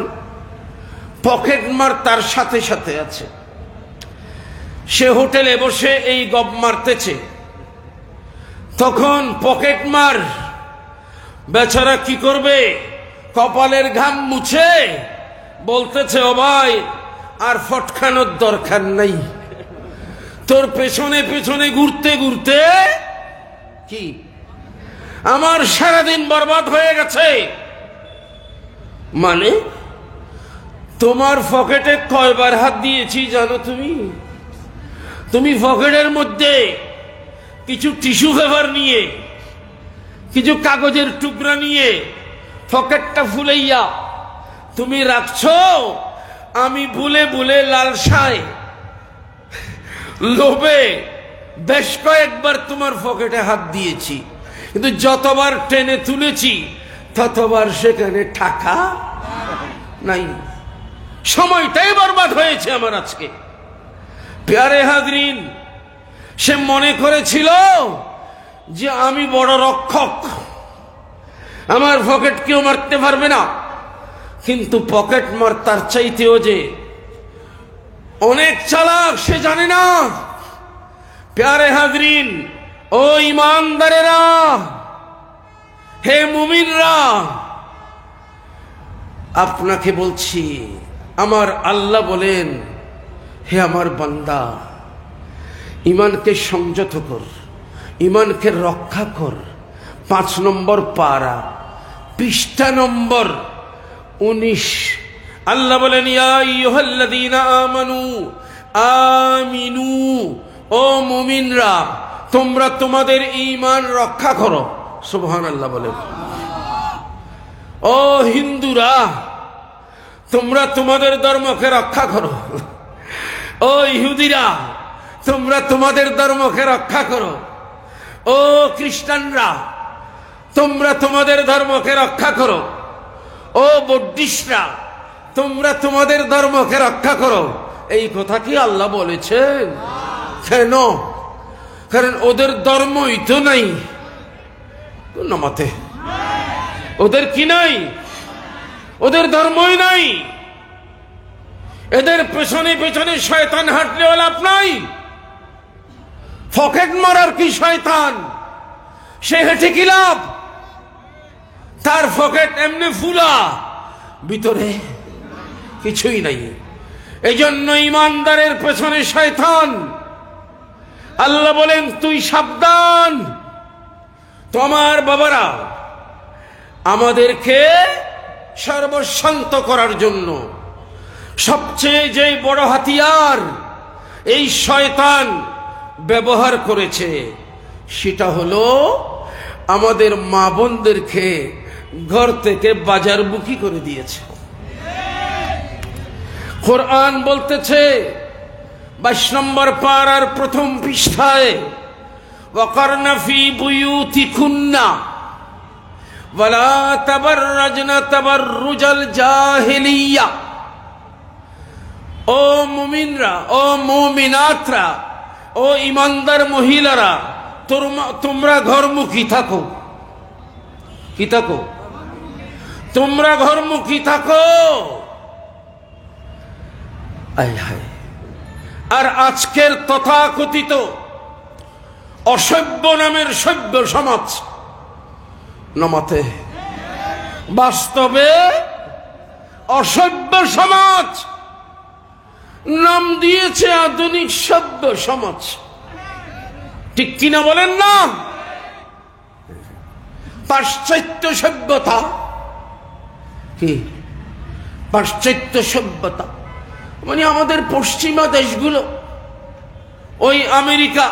পকেট মার তার সাথে সাথে আছে, সে হোটেলে বসে এই গপ মারতেছে। তখন পকেট মার বেচারা কি করবে? কপালের ঘাম মুছে বলতেছে, ও ভাই, আর ফটকানোর দরকার নাই, তোর পেছনে পেছনে ঘুরতে ঘুরতে কি আমার সারাদিন বরবাদ হয়ে গেছে। মানে তোমার পকেটে কয়বার হাত দিয়েছি জানো? তুমি পকেটের মধ্যে কিছু টিস্যু পেপার নিয়ে, কিছু কাগজের টুকরা নিয়ে পকেটটা ফুলাইয়া তুমি রাখছো। আমি ভুলে ভুলে লালসায় লোভে বেশ কয়েকবার তোমার পকেটে হাত দিয়েছি, কিন্তু যতবার টেনে তুলেছি ততবার সেখানে টাকা নাই। সময়টাই বরবাদ হয়েছে আমার আজকে। প্যারে হাজরিন, সে মনে করেছিল যে আমি বড় রক্ষক, আমার পকেট কেউ মারতে পারবে না। কিন্তু পকেট মার তার চাইতেও যে অনেক চালাক, সে জানে না। প্যারে হাজরিন, ও ইমানদারেরা, হে মুমিনরা, আপনাকে বলছি, আমার আল্লাহ বলেন, হে আমার বান্দা, ইমানকে সংযত কর, ইমানকে রক্ষা কর। 5 নম্বর পারা, পৃষ্ঠা নম্বর 19। আল্লাহ বলেন, ইয়া আইয়ুহাল্লাযীনা আমানু আমিনু, ও মুমিনরা, তোমরা তোমাদের ঈমান রক্ষা করো। সুবহানাল্লাহ বলেন। ও হিন্দুরা, তোমরা তোমাদের ধর্মকে রক্ষা করো। ও ইহুদিরা, তোমরা তোমাদের ধর্মকে রক্ষা করো। ও খ্রিস্টানরা, তোমরা তোমাদের ধর্মকে রক্ষা করো। ও বৌদ্ধিস্টরা, তোমরা তোমাদের ধর্মকে রক্ষা করো। এই কথা কি আল্লাহ বলেছেন? কেন? কারণ ওদের ধর্মই তো নাই। নামাতে ওদের কি নাই? ওদের ধর্মই নাই। এদের পেছনে পেছনে শয়তান হাঁটলেও লাভ নাই। পকেট মারার কি শয়তান? সে হেঁটে কি লাভ? তার পকেট এমনি ফুলা, ভিতরে কিছুই নাই। এই জন্য ইমানদারের পেছনে শয়তান। আল্লাহ বলেন, তুই সাবধান। তোমার বাবারা আমাদেরকে সর্বশান্ত করার জন্য সবচেয়ে যে বড় হাতিয়ার এই শয়তান ব্যবহার করেছে, সেটা হলো আমাদের মা বোনদেরকে ঘর থেকে বাজার বুকি করে দিয়েছে। কোরআন বলতেছে 22 নম্বর পারার প্রথম পৃষ্ঠায়, ওয়াকারনা ফি বুয়ুতিকুন্না ওয়ালা তাবাররাজনা তাবাররুজাল জাহিলিয়া। ও মুমিনরা, ও মুমিনাতরা, ও ইমানদার মহিলারা, তোমরা ঘরমুখী থাকো। কি থাকো? তোমরা ঘরমুখী থাকো। আর আজকের তথাকথিত অসভ্য নামের সভ্য সমাজ নামাতে বাস্তবে অসভ্য সমাজ নাম দিয়েছে আধুনিক সভ্য সমাজ। ঠিক কিনা বলেন না? পাশ্চাত্য সভ্যতা কি? পাশ্চাত্য সভ্যতা মানে আমাদের পশ্চিমা দেশগুলো, ওই আমেরিকা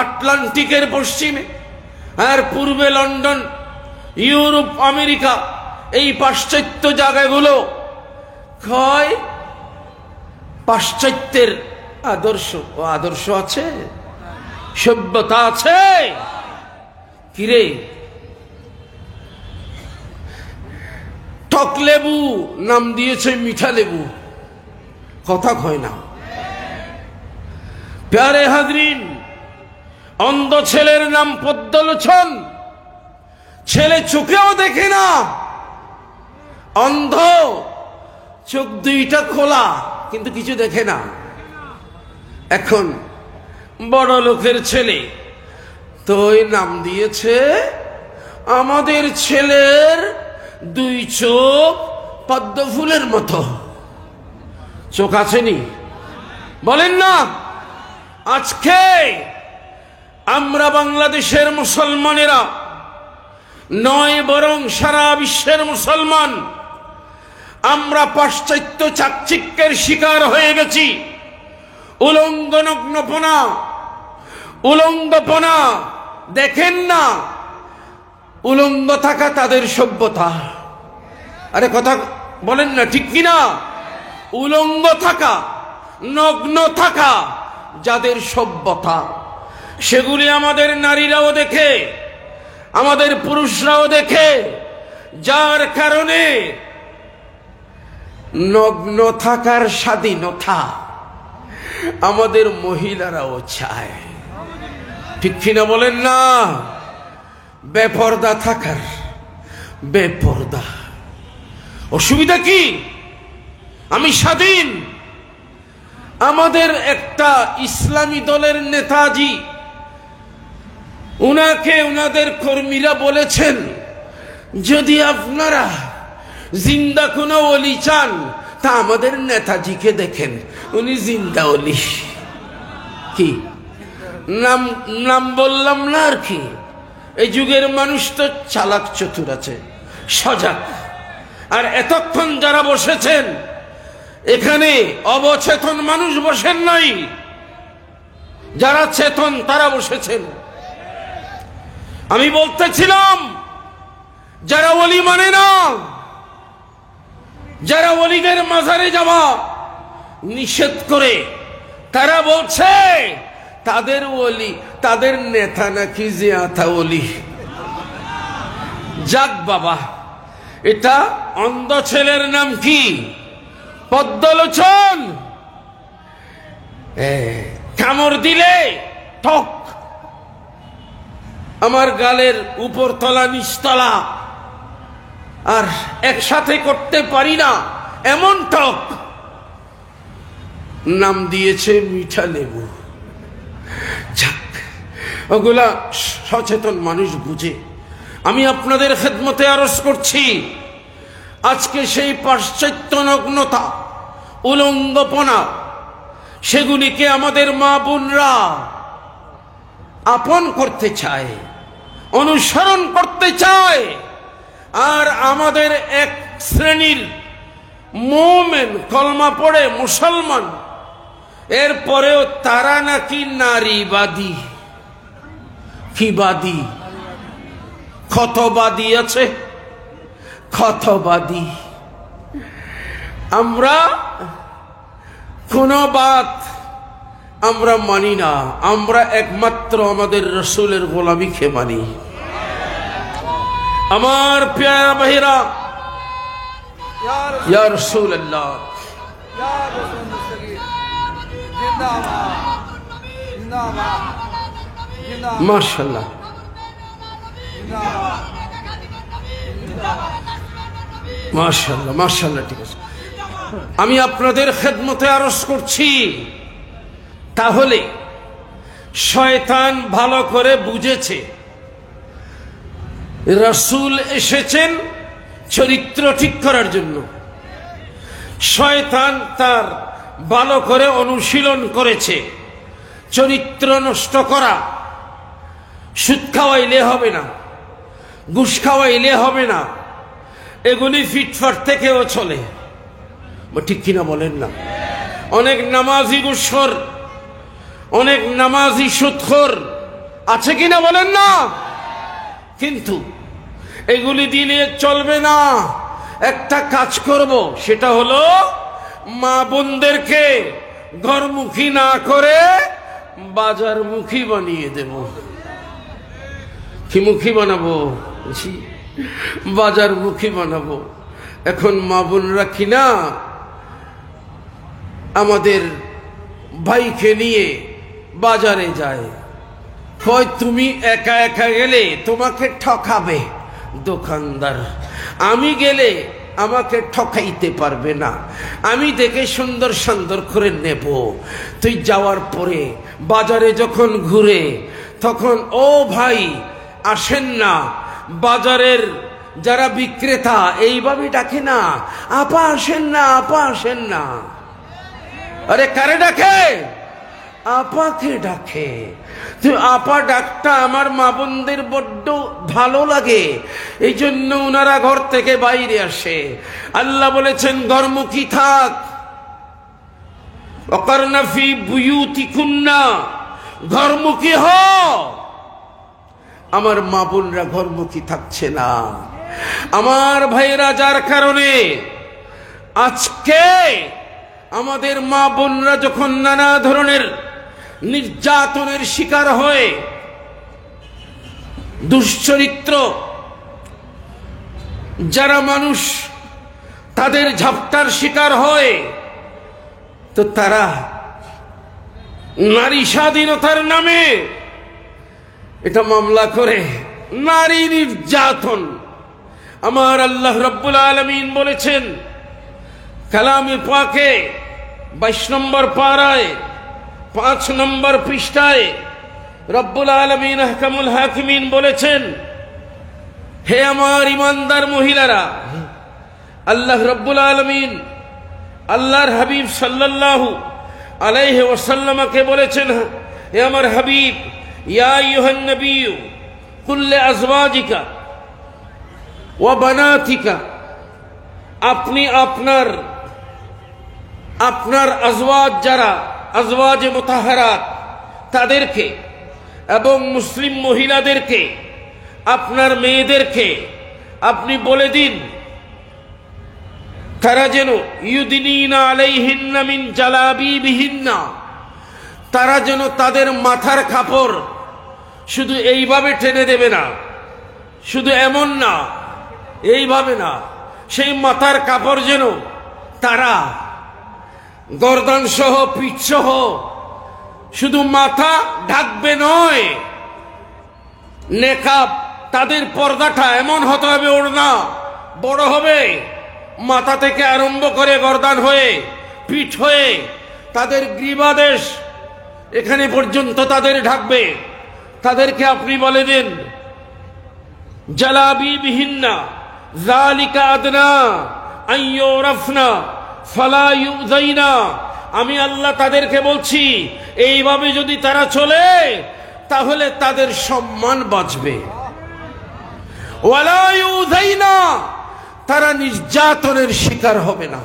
আটলান্টিকের পশ্চিমে, আর পূর্বে লন্ডন, ইউরোপ, আমেরিকা, এই পাশ্চাত্য জায়গাগুলো হয় পাশ্চাত্যের আদর্শ। ও আদর্শ আছে, সভ্যতা আছে। কিরে, টক লেবু নাম দিয়েছে মিঠা লেবু, কথা কয় না। প্যারে হাজরিন, অন্ধ ছেলের নাম পদ্মলোচন। ছেলে চোখেও দেখে না, অন্ধ, চোখ দুইটা খোলা, কিন্তু কিছু দেখে না। এখন বড় লোকের ছেলে তো ওই নাম দিয়েছে, আমাদের ছেলের 2 চোখ পদ্ম ফুলের মতো। চোখ আসেনি? বলেন না। আজকে আমরা বাংলাদেশের মুসলমানেরা নয়, বরং সারা বিশ্বের মুসলমান আমরা পাশ্চাত্য চাকচিক্যের শিকার হয়ে গেছি। উলঙ্গপনা দেখেন না, উলঙ্গ থাকা তাদের সভ্যতা। আরে কথা বলেন না, ঠিক কিনা? উলঙ্গ থাকা, নগ্ন থাকা যাদের সভ্যতা, সেগুলি আমাদের নারীরাও দেখে, আমাদের পুরুষরাও দেখে, যার কারণে নগ্ন থাকার স্বাধীনতা আমাদের মহিলারাও চায়। ঠিক কিনা বলেন না? বেপরদা থাকার, বেপরদা। অসুবিধা কি? আমি স্বাধীন। আমাদের একটা ইসলামী দলের নেতাজি, উনাকে উনাদের কর্মীরা বলেছেন, যদি আপনারা জিন্দা কোনো ওলি চান তা আমাদের নেতাজিকে দেখেন, উনি জিন্দা ওলি। কি নাম নাম বললাম না আর কি। এই যুগের মানুষ তো চালাক চতুর আছে, সজাগ। আর এতক্ষণ যারা বসেছেন এখানে অবচেতন মানুষ বসেন নাই, যারা চেতন তারা বসেছেন। আমি বলতেছিলাম, যারা ওলি মানে না, যারা ওলিদের মাজারে যাওয়া নিষেধ করে, তারা বলছে তাদের ওলি, তাদের নেতা নাকি জিয়াতা ওলি। যাক বাবা, এটা অন্ধ ছেলের নাম কি? পদ্মলোচন। কামড় দিলে ঠক, আমার গালের উপর তলা নিচতলা আর একসাথে করতে পারি না, এমন টক। নাম দিয়েছে মিঠা লেবু। যাক, ওগুলা সচেতন মানুষ বুঝে। আমি আপনাদের খেদমতে আরজ করছি, আজকে সেই পাশ্চাত্য নগ্নতা, উলঙ্গপনা, সেগুলিকে আমাদের মা বোনরা আপন করতে চায়, অনুসরণ করতে চায়। আর আমাদের এক শ্রেণীর মুমিন, কলমা পড়ে মুসলমান, এরপরেও তারা নাকি নারীবাদী। কি বাদী? ক্ষতবাদী আছে, ক্ষতবাদী। আমরা কোন বাত আমরা মানি না, আমরা একমাত্র আমাদের রসুলের গোলামীকে মানি। আমার প্যারা ভাইরা, ইয়া রাসূলুল্লাহ, মাশাআল্লাহ, মাশাআল্লাহ, মাশাআল্লাহ। ঠিক আছে, আমি আপনাদের খেদমতে আরজ করছি, তাহলে শয়তান ভালো করে বুঝেছে রাসূল এসেছেন চরিত্র ঠিক করার জন্য। শয়তান তার ভালো করে অনুশীলন করেছে চরিত্র নষ্ট করা। সুদ খাওয়াইলে হবে না, ঘুষ খাওয়াইলে হবে না, এগুলি ফিটফাট থেকেও চলে। ঠিক কিনা বলেন না? অনেক নামাজি ঘুষখোর, অনেক নামাজি সুদখোর আছে কিনা বলেন না? কিন্তু এগুলি দিলে চলবে না। একটা কাজ করব, সেটা হলো মা বোনদেরকে ঘরমুখী না করে বাজারমুখী বানিয়ে দেব। কি মুখী বানাবো? বাজারমুখী বানাবো। এখন মা বোনরা কিনা আমাদের ভাইকে নিয়ে বাজারে যায়, কয় তুমি একা একা গেলে তোমাকে ঠকাবে দোকানদার, আমি গেলে আমাকে ঠকাইতে পারবে না, আমি দেখে সুন্দর সুন্দর করে নেব। তুই যাওয়ার পরে বাজারে যখন ঘুরে, তখন ও ভাই আসেন না। বাজারের যারা বিক্রেতা এইভাবে ডাকে না, আপা আসেন না, আপা আসেন না। আরে কারে ডাকে? আপাকে ডাকে। তো আপা ডাকটা আমার মা বোনদের বড্ড ভালো লাগে, এই জন্য ওনারা ঘর থেকে বাইরে আসে। আল্লাহ বলেছেন ঘরমুখী থাক, ওয়াকারনা ফি বুয়ুতিকুন্না, ঘরমুখী হও। আমার মা বোনরা ঘরমুখী থাকছে না। আমার ভাইরা, যার কারণে আজকে আমাদের মা বোনরা যখন নানা ধরনের নির্যাতনের শিকার হয়ে, দুশ্চরিত্র যারা মানুষ তাদের ঝাপটার শিকার হয়, তো তারা নারী স্বাধীনতার নামে এটা মামলা করে নারী নির্যাতন। আমার আল্লাহ রব্বুল আলামিন বলেছেন কালামে পাকে 22 নম্বর পারায় 5 নম্বর পৃষ্ঠায় রব্বুল আলামিন আহকামুল হাকিমিন বলেছেন, হে আমার ইমানদার মহিলারা, আল্লাহ রব্বুল আলামিন আল্লাহর হাবিব সাল্লাল্লাহু আলাইহি ওয়াসাল্লামকে বলেছেন, হে আমার হাবিব, ইয়া আইয়ুহান নবিয়্যু কুল লিআজওয়াজিকা ওয়া বানাতিকা, আপনি আপনার আজওয়াজ যারা আজওয়াজে মুতাহহারাত তাদেরকে এবং মুসলিম মহিলাদেরকে, আপনার মেয়েদেরকে আপনি বলে দিন তারা যেন ইউদিনিনা আলাইহিন্না মিন জালাবিবিহিন্না, তারা যেন তাদের মাথার কাপড় শুধু এইভাবে টেনে দেবে না, শুধু এমন না, এইভাবে না, সেই মাথার কাপড় যেন তারা গর্দান সহ পিঠ সহ শুধু মাথা ঢাকবে নয়, নেকাব তাদের পর্দাটা এমন হতে হবে, ওড়না বড় হবে, মাথা থেকে আরম্ভ করে গর্দান হয়ে পিঠ হয়ে তাদের গ্রীবাদেশ এখানে পর্যন্ত তাদের ঢাকবে। তাদেরকে আপনি বলে দেন জালাবিবিহিন্না যালিকা আদনা আইয়ুরাফনা ফালা ইউযাইনা, আমি আল্লাহ তাদেরকে বলছি এইভাবে যদি তারা চলে তাহলে তাদের সম্মান বাঁচবে। ওয়ালা ইউযাইনা, তারা নির্যাতনের শিকার হবে না।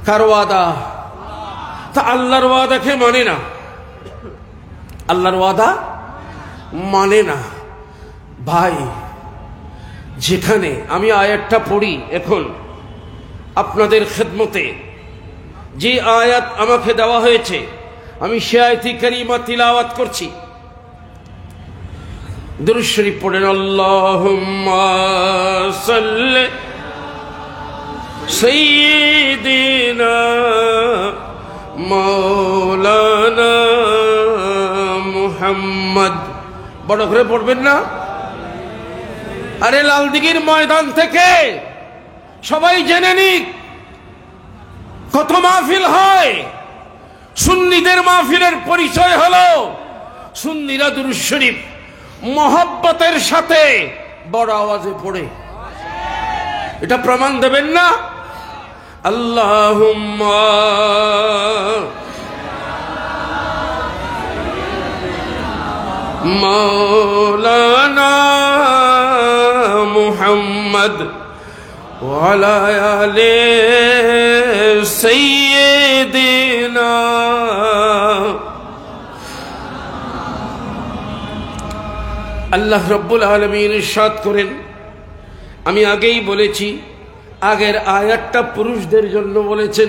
কার ওয়াদা? তা আল্লাহর ওয়াদাকে মানে না, আল্লাহর ওয়াদা মানে না। ভাই, যেখানে আমি আয়াতটা পড়ি এখন আপনাদের খেদমতে, যে আয়াত আমাকে দেওয়া হয়েছে আমি সে আয়াতি কারিমা তিলাওয়াত করছি। দুরূদ শরীফ পড়েন, আল্লাহুম্মা সাল্লি সাইয়্যিদিনা মাওলানা মুহাম্মদ। বড় করে পড়বেন না? আরে লালদিঘির ময়দান থেকে সবাই জেনে নিক কত মাহফিল হয়। সুন্নিদের মাহফিলের পরিচয় হলো সুন্নিরা দুরূদ শরীফ মহব্বতের সাথে বড় আওয়াজে পড়ে। এটা প্রমাণ দেবেন না? আল্লাহুম্মা মাওলানা মুহাম্মদ ওয়া আলা আলি সাইয়্যিদিনা। আল্লাহ রব্বুল আলামিন ইরশাদ করেন, আমি আগেই বলেছি আগের আয়াতটা পুরুষদের জন্য বলেছেন,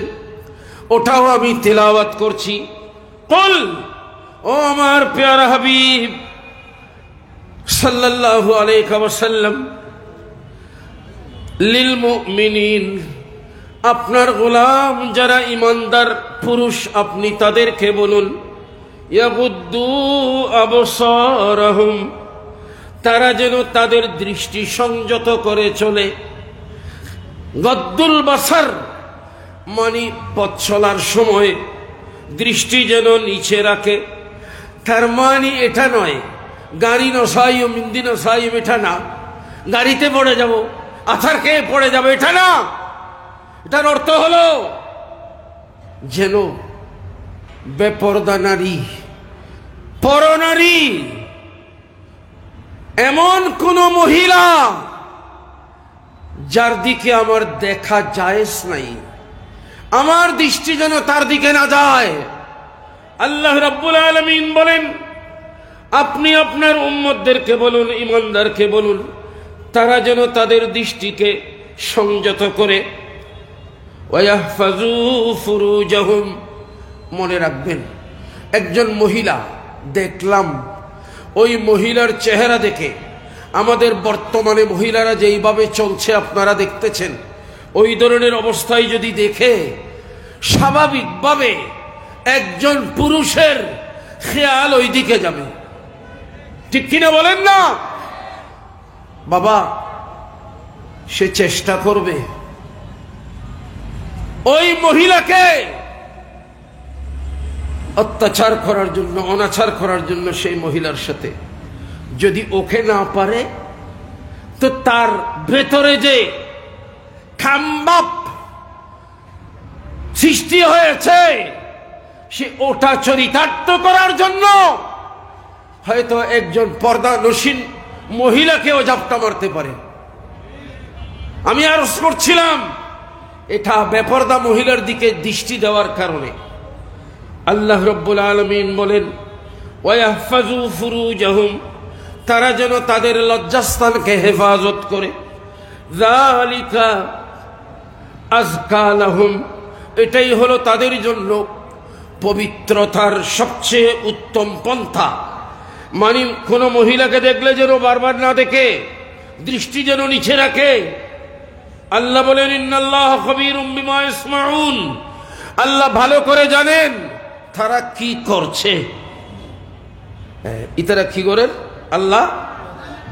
ওটাও আমি তেলাওয়াত করছি। কুল, ও আমার প্যারা হাবিব সাল্লাল্লাহু আলাইহি ওয়াসাল্লাম, লিল মুমিনিন, আপনার গোলাম যারা ইমানদার পুরুষ আপনি তাদেরকে বলুন, ইয়াগুদ্দু আবসারহুম, তারা যেন তাদের দৃষ্টি সংযত করে চলে। গদ্দুল বাসার মানে পথ চলার সময় দৃষ্টি যেন নিচে রাখে। তার মানে এটা নয় গাড়ি নসাই ও মিন্দি নসাই, এটা না গাড়িতে পড়ে যাব আছাড় খেয়ে পড়ে যাবে, এটা না। এটার অর্থ হলো যেন বেপরদা নারী, পরনারী, এমন কোন মহিলা যার দিকে আমার দেখা জায়েজ নাই, আমার দৃষ্টি যেন তার দিকে না যায়। আল্লাহ রাব্বুল আলামিন বলেন, আপনি আপনার উম্মতদেরকে বলুন, ইমানদারকে বলুন, তারা যেন তাদের দৃষ্টিকে সংযত করে। ওয়াহফাজু ফুরুজাহুম, মনে রাখবেন একজন মহিলা দেখলাম, ওই মহিলার চেহারা দেখে আমাদের বর্তমানে মহিলারা যেইভাবে চলছে আপনারা দেখতেছেন, ওই ধরনের অবস্থায় যদি দেখে স্বাভাবিকভাবে একজন পুরুষের খেয়াল ওই দিকে যাবে। ঠিক কিনা বলেন না? বাবা, সে চেষ্টা করবে ওই মহিলাকে অত্যাচার করার জন্য, অনাচার করার জন্য। সেই মহিলার সাথে যদি ওকে না পারে, তো তার ভেতরে যে খাম্বাপ সৃষ্টি হয়েছে, সে ওটা চরিতার্থ করার জন্য হয়তো একজন পর্দানসীন মহিলাকেও জাপটা মারতে পারে। আমি আরজ করছিলাম, এটা বেপরদা মহিলার দিকে দৃষ্টি দেওয়ার কারণে আল্লাহ রাব্বুল আলামিন বলেন, ওয়াহফাজু ফুরুজাহুম, তারা যেন তাদের লজ্জাস্থানকে হেফাজত করে। যালিকা আযকা লাহুম, এটাই হলো তাদের জন্য পবিত্রতার সবচেয়ে উত্তম পন্থা। মানে কোন মহিলাকে দেখলে যেন বারবার না দেখে, দৃষ্টি যেন নিচে রাখে। আল্লাহ বলেন, ইন্নাল্লাহ খাবীরুম বিমা ইয়াসমাউন, আল্লাহ ভালো করে জানেন তারা কি করছে। ইতারা কি করেন আল্লাহ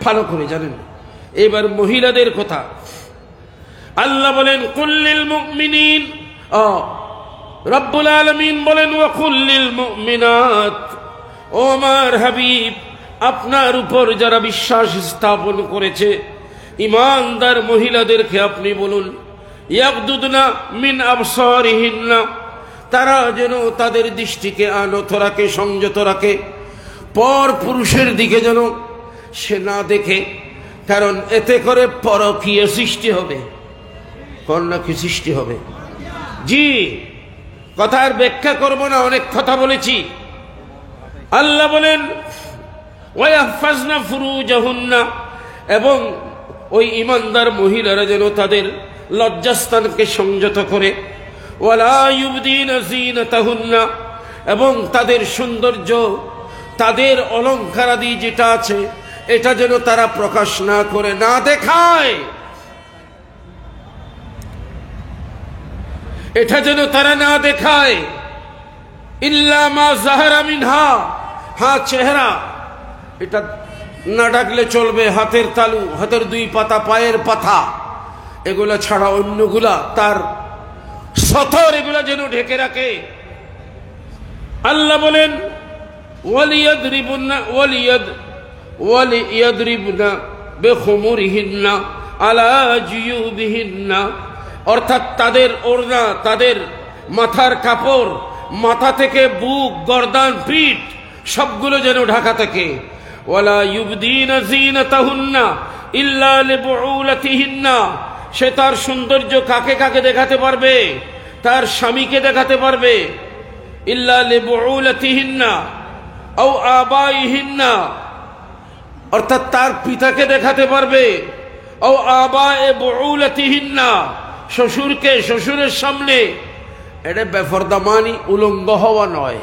ভালো করে জানেন। এবার মহিলাদের কথা আল্লাহ বলেন, কুল্লিল মুমিনিন, রব্বুল আলামিন বলেন, ওয়া কুল্লিল মুমিনাত, ও আমার হাবিব, আপনার উপর যারা বিশ্বাস স্থাপন করেছে ইমানদার মহিলাদেরকে আপনি বলুন, ইয়াগদুদনা মিন আবসারিহিন্না, তারা যেন তাদের দৃষ্টিকে আনত রাখে, সংযত রাখে, পর পুরুষের দিকে যেন সে না দেখে। কারণ এতে করে পরকীয়া সৃষ্টি হবে, কন্যা কি সৃষ্টি হবে। জি, কথার ব্যাখ্যা করব না, অনেক কথা বলেছি। আল্লাহ বলেন, ওয়াহফাজনা ফুরুজাহুন্না, এবং ওই ইমানদার মহিলারা যেন তাদের লজ্জাস্থানকে সংযত করে। ওয়ালা ইউবদিনা যিনাতাহুন্না, এবং তাদের সৌন্দর্য, তাদের অলংকারাদি যেটা আছে, এটা যেন তারা প্রকাশ না করে, না দেখায়, এটা যেন তারা না দেখায়। ইল্লা মা যাহারা মিনহা, হ্যাঁ চেহারা এটা না ঢাকলে চলবে, হাতের তালু, হাতের দুই পাতা, পায়ের পাতা, এগুলা ছাড়া অন্যগুলা, তার সতর, এগুলা যেন ঢেকে রাখে। আল্লাহ বলেন, ওয়ালিয়াদরিবনা বিখুমুরিহিন্না আলা জিয়ুবিহিন্না, অর্থাৎ তাদের ওড়না, তাদের মাথার কাপড়, মাথা থেকে বুক, গর্দান, পিঠ সবগুলো যেন ঢাকা থাকে। ওয়ালা ইউবদিনা যিনাতাহুন্না ইল্লা লিবুউলাতিহিন্না, সে তার সৌন্দর্য কাকে কাকে দেখাতে পারবে? তার স্বামীকে দেখাতে পারবে। ইল্লা লিবুউলাতিহিন্না আও আবাইহিন্না, অর্থাৎ তার পিতাকে দেখাতে পারবে। আও আবায়ে বুউলাতিহিন্না, শ্বশুরকে, শ্বশুরের সামনে। এটা বেফরদা মানি উলঙ্গ হওয়া নয়।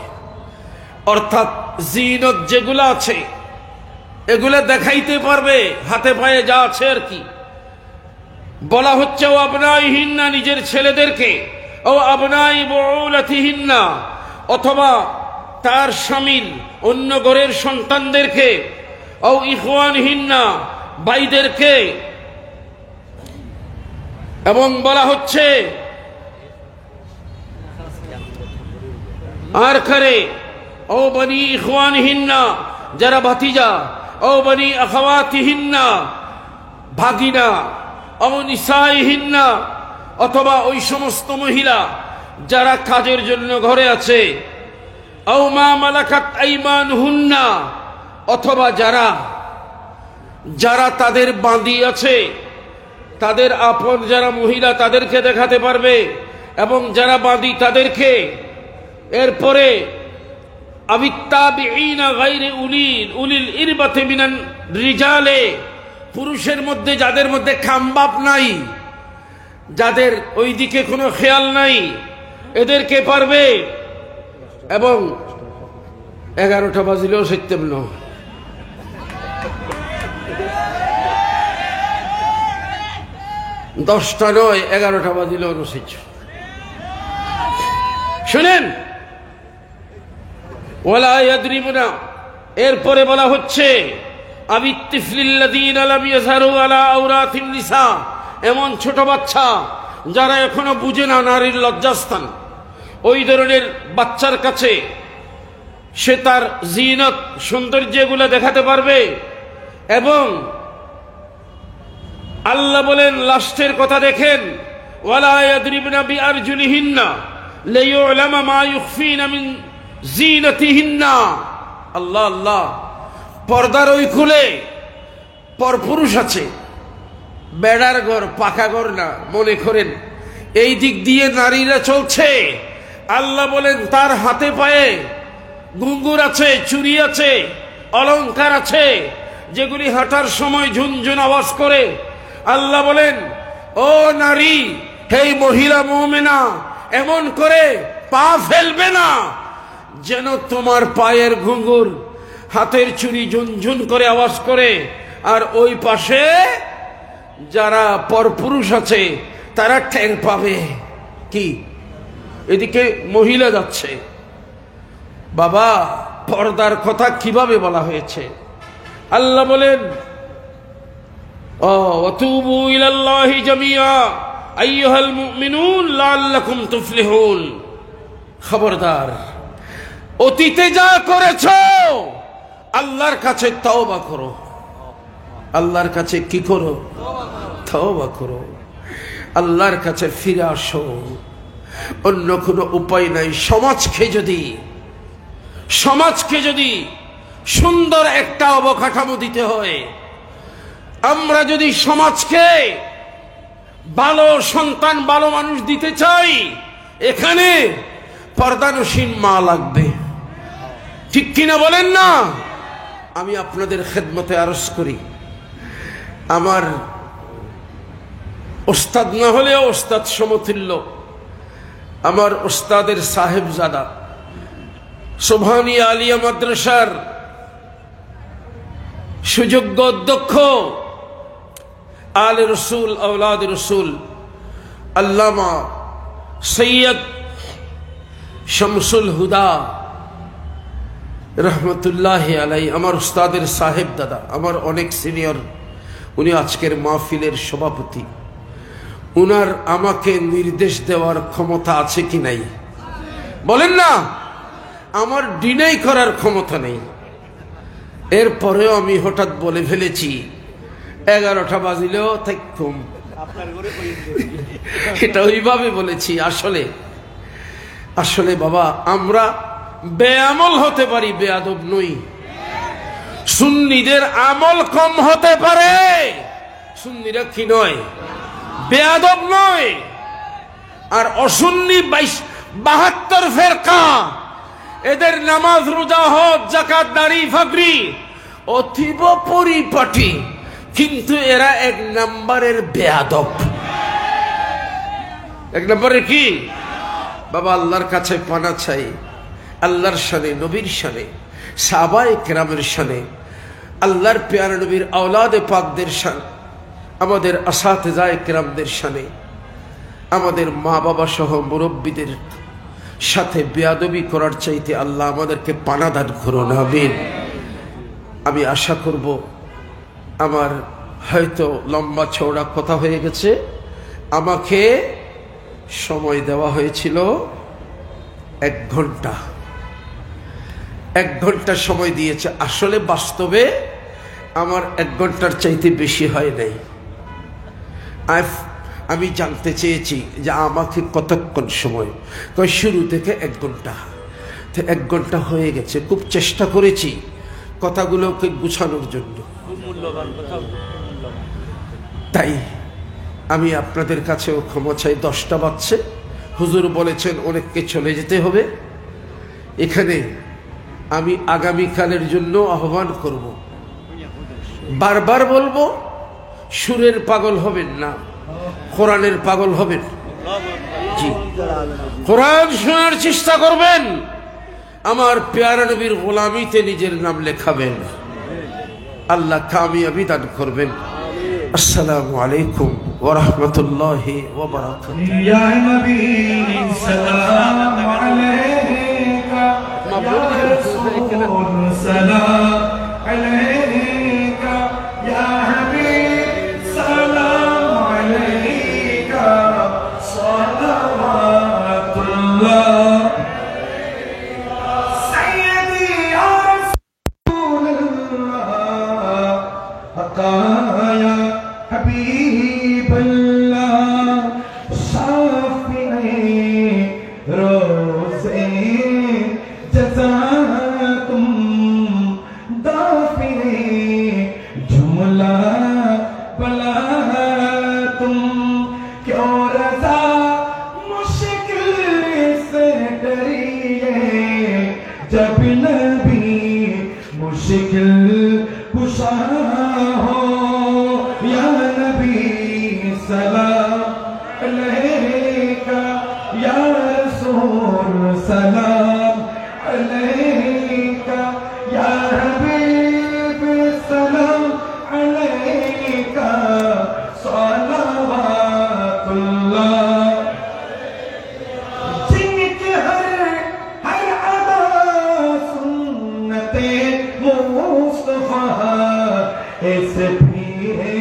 অর্থাৎ জিনত যেগুলো আছে এগুলো দেখাইতে পারবে, হাতে পায়ে যা আছে আর কি। বলা হচ্ছে ও আবনাইহিন্না, নিজের ছেলেদেরকে, ও আবনাই বুউলাতিহিন্না, অথবা তার স্বামীর অন্য ঘরের সন্তানদেরকে, ও ইখওয়ানহিন্না, ভাইদেরকে। এবং বলা হচ্ছে আর করে ও বনি ইখওয়ানহিন্না, যারা ভাতিজা, ও বনি আখাওয়াতিহিন্না, ভাগিনা, ও নিসাইহিন্না, অথবা ওই সমস্ত মহিলা যারা কাজের জন্য ঘরে আছে। ও মা মালাকাত আইমানুহুন্না, অথবা যারা যারা তাদের বাঁধি আছে, তাদের আপন যারা মহিলা তাদেরকে দেখাতে পারবে, এবং যারা বাঁধি তাদেরকে। এরপরে আবিত্তাবিঈনা গায়রি উলিল ইরবাতি মিনান রিজালে, পুরুষের মধ্যে যাদের মধ্যে খামবাপ নাই, যাদের ওই দিকে কোনো খেয়াল নাই, এদেরকে পারবে। এবং 11টা বাজিলেও সত্যম ন, দশটা নয়, 11টা বাজিলেও নসিজ। শুনেন, ওয়ালা ইয়াদরিবনা, এরপরে বলা হচ্ছে আবিত্তিফলিল্লাযীনা লাম ইয়াযহারু আলা আওরাতিন নিসা, এমন ছোট বাচ্চা যারা এখনো বুঝে না নারীর লজ্জাস্থান, ওই ধরনের বাচ্চার কাছে সে তার জিনত সৌন্দর্যগুলো দেখাতে পারবে। এবং আল্লাহ বলেন লাস্টের কথা দেখেন, ওয়ালা ইয়াদরিবনা বিআরজুলিহিন্না লিয়ুলামা মা ইউখফিনা মিন জিনাতিহিন্না। আল্লাহ আল্লাহ, পর্দার ওই খুলে পরপুরুষ আছে, বেড়ার ঘর পাকা ঘর না মনে করেন, এই দিক দিয়ে নারীরা চলছে। আল্লাহ বলেন তার হাতে পায়ে ঘুঙ্গুর আছে, চুড়ি আছে, অলংকার আছে, যেগুলি হাঁটার সময় ঝুনঝুন আওয়াজ করে। আল্লাহ বলেন ও নারী, হে মহিলা মুমিনা, এমন করে পা ফেলবে না যেন তোমার পায়ের ঘুঙ্গুর হাতের চুড়ি ঝুনঝুন করে আওয়াজ করে, আর ওই পাশে যারা পরপুরুষ আছে তারা টের পাবে। কি এদিকে মহিলা যাচ্ছে। বাবা, পর্দার কথা কিভাবে বলা হয়েছে? আল্লাহ বলেন ওয়াতুবু ইলাল্লাহি জামিআ আইয়ুহাল মুমিনুন লাআল্লাকুম তুফলিহুন। খবরদার, অতীতে যা করেছো আল্লাহর কাছে তওবা করো। আল্লাহর কাছে কি করো? তওবা করো। আল্লাহর কাছে ফিরে আসো। অন্য কোনো উপায় নাই। সমাজকে যদি সুন্দর একটা অবকাঠামো দিতে হয়, আমরা যদি সমাজকে ভালো সন্তান, ভালো মানুষ দিতে চাই, এখানে পর্দানসীন মা লাগবে। ঠিক কিনা বলেন না? আমি আপনাদের খেদমতে আরজ করি, আমার ওস্তাদ না হলেও ওস্তাদ সমতুল্য, আমার ওস্তাদের সাহেবজাদা, সোভানিয়া আলিয়া মাদ্রাসার সুযোগ্য অধ্যক্ষ, আলে রসুল আওলাদ রসুল আল্লামা সৈয়দ শামসুল হুদা রহমতুল্লাহ আলাই, আমার উস্তাদের সাহেব দাদা, আমার অনেক সিনিয়র, উনি আজকের মাহফিলের সভাপতি। উনার আমাকে নির্দেশ দেওয়ার ক্ষমতা আছে কি নাই? বলেন না। আমার ডিনাই করার ক্ষমতা নেই। এরপরেও আমি হঠাৎ বলে ফেলেছি, 11টা বাজিলেও থাকুম, এটা ওইভাবে বলেছি। আসলে বাবা, আমরা বেআমল হতে পারি, বেয়াদব নই। সুন্নিদের আমল কম হতে পারে, সুন্নিরা কি নয়? বেয়াদব নয়। আর অসুন্নি 72 ফেরকা, এদের নামাজ, রোজা, হজ, যাকাত, দাড়ি, ফাগরি অতীব পরিপাটি, কিন্তু এরা 1 নম্বরের বেয়াদব। 1 নম্বরের কি? বাবা, আল্লাহর কাছে পানা চাই, আল্লাহর শানে, নবীর শানে, সাহাবায়ে কেরামের শানে, আল্লাহর প্যারা নবীর আওলাদে পাকদের শানে, আমাদের আসাতেজায়ে কেরামদের শানে, আমাদের মা বাবা সহ মুরব্বীদের সাথে বেয়াদবি করার চাইতে আল্লাহ আমাদেরকে পানা দান করুন, আমিন। আমি আশা করব, আমার হয়তো লম্বা চওড়া কথা হয়ে গেছে, আমাকে সময় দেওয়া হয়েছিল 1 ঘন্টা। 1 ঘন্টা সময় দিয়েছে। আসলে বাস্তবে আমার 1 ঘন্টার চাইতে বেশি হয় নাই। আমি জানতে চেয়েছি যে আমাকে কতক্ষণ সময়, শুরু থেকে 1 ঘন্টা। তো 1 ঘন্টা হয়ে গেছে। খুব চেষ্টা করেছি কথাগুলোকে গুছানোর জন্য। তাই আমি আপনাদের কাছেও ক্ষমা চাই। 10টা বাজছে, হুজুর বলেছেন অনেককে চলে যেতে হবে। এখানে আমি আগামীকালের জন্য আহ্বান করব, বারবার বলবো, সুরের পাগল হবেন না, কোরআনের পাগল হবেন। জি, কোরআন শোনার চেষ্টা করবেন, আমার প্যারা নবীর গোলামিতে নিজের নাম লেখাবেন। আল্লাহ কামিয়াবি দান করবেন। আসসালামু আলাইকুম ওয়া রাহমাতুল্লাহি ওয়া বারাকাতুহু। ইয়া নবী সালাম আলাইকা, ইয়া রাসূল সালাম আলাইকা, ইয়া হাবিব সালাম আলাইকা। से जज़ा तुम दाफिले जुमला भला तुम क्यों रज़ा मुश्किल से डरिए जब नबी मुश्किल कुशा हो या नबी सलाम अलैका या रसूल सलाम अलैका या हबीब सलाम अलैका सलावतुल्लाह जिनके हर अदा सुन्नते मुस्तफा इस भी है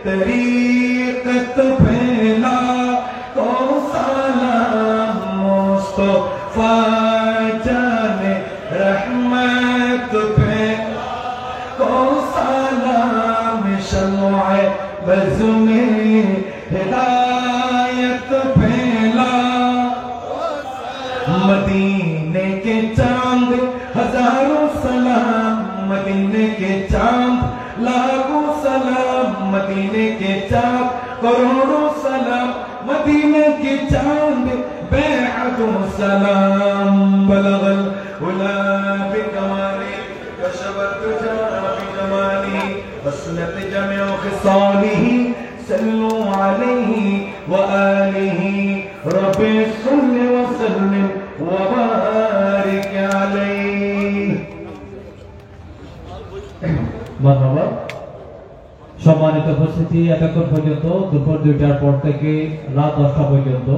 तरीक़त पहला को सलाम मुस्तफा जाने रहमत पे को सलाम शम्अ बज़ में हिदायत पहला मदीने के चांद हजारों सलाम मदीने के चांद लाखों सलाम मदीने के चांद करोड़ों सलाम मदीने के चांद बेअदो सलाम बलगल उला बिकमाली कशबत तुजा बिजमाली वसलत जमीउ खिसालिही सल्लु अलैहि व आलिही रब्बि सल्लि व सल्लिम व बारिक अलैहि। ধন্যবাদ। সম্মানিত উপস্থিতি, এতক্ষণ পর্যন্ত দুপুর 2টার পর থেকে রাত 10টা পর্যন্ত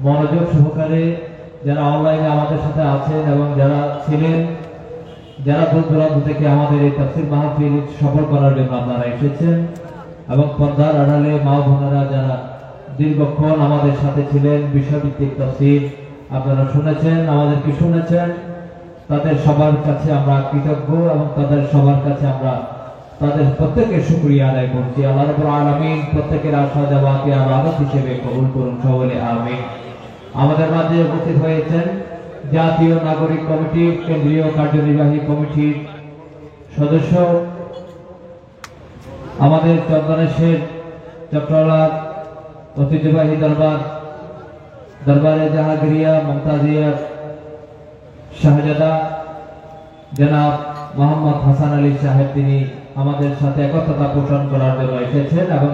মনোযোগ সহকারে যারা অনলাইনে আমাদের সাথে আছেন এবং যারা ছিলেন, যারা দূর দূরান্ত থেকে আমাদের এই তাফসীর মাহফিল সফল করার জন্য আপনারা এসেছেন এবং পর্দার আড়ালে মা বোনেরা যারা দীর্ঘক্ষণ আমাদের সাথে ছিলেন, বিষয়ভিত্তিক তাফসীর আপনারা শুনেছেন, আমাদেরকে শুনেছেন, তাদের সবার কাছে আমরা কৃতজ্ঞ এবং তাদের সবার কাছে আমরা তাদের প্রত্যেকের শুকরিয়া আদায় করছি। আল্লাহ রাব্বুল আলামিন প্রত্যেকের আশা দেওয়াকে আমানত হিসেবে কবুল করুন সকলে আমিন। আমাদের মাঝে উপস্থিত হয়েছেন জাতীয় নাগরিক কমিটির কেন্দ্রীয় কার্যনির্বাহী কমিটির সদস্য আমাদের চন্দনেশের চট্টলার ঐতিহ্যবাহী দরবারে জাহাঙ্গীরিয়া মুমতাজিয়া শাহজাদা জনাব মোহাম্মদ হাসান আলী সাহেব, তিনি আমাদের সাথে একত্রতা পোষণ করার জন্য এসেছেন এবং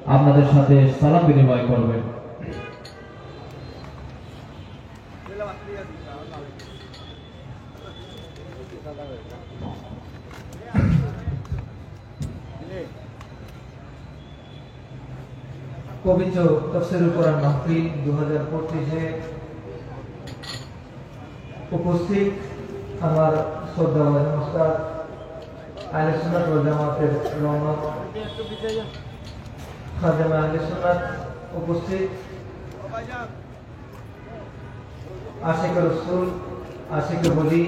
আপনাদের সাথে সালাম বিনিময় করবেন। পবিত্র তাফসীরুল কোরআন মাহফিল 2025-এ উপস্থিত আমার শ্রদ্ধা ও নমস্কার আহলে সুন্নাত ওয়াল জামাতের রহমত খাদেম আহলে সুন্নাত উপস্থিত আশিক রাসূল আশিক বলি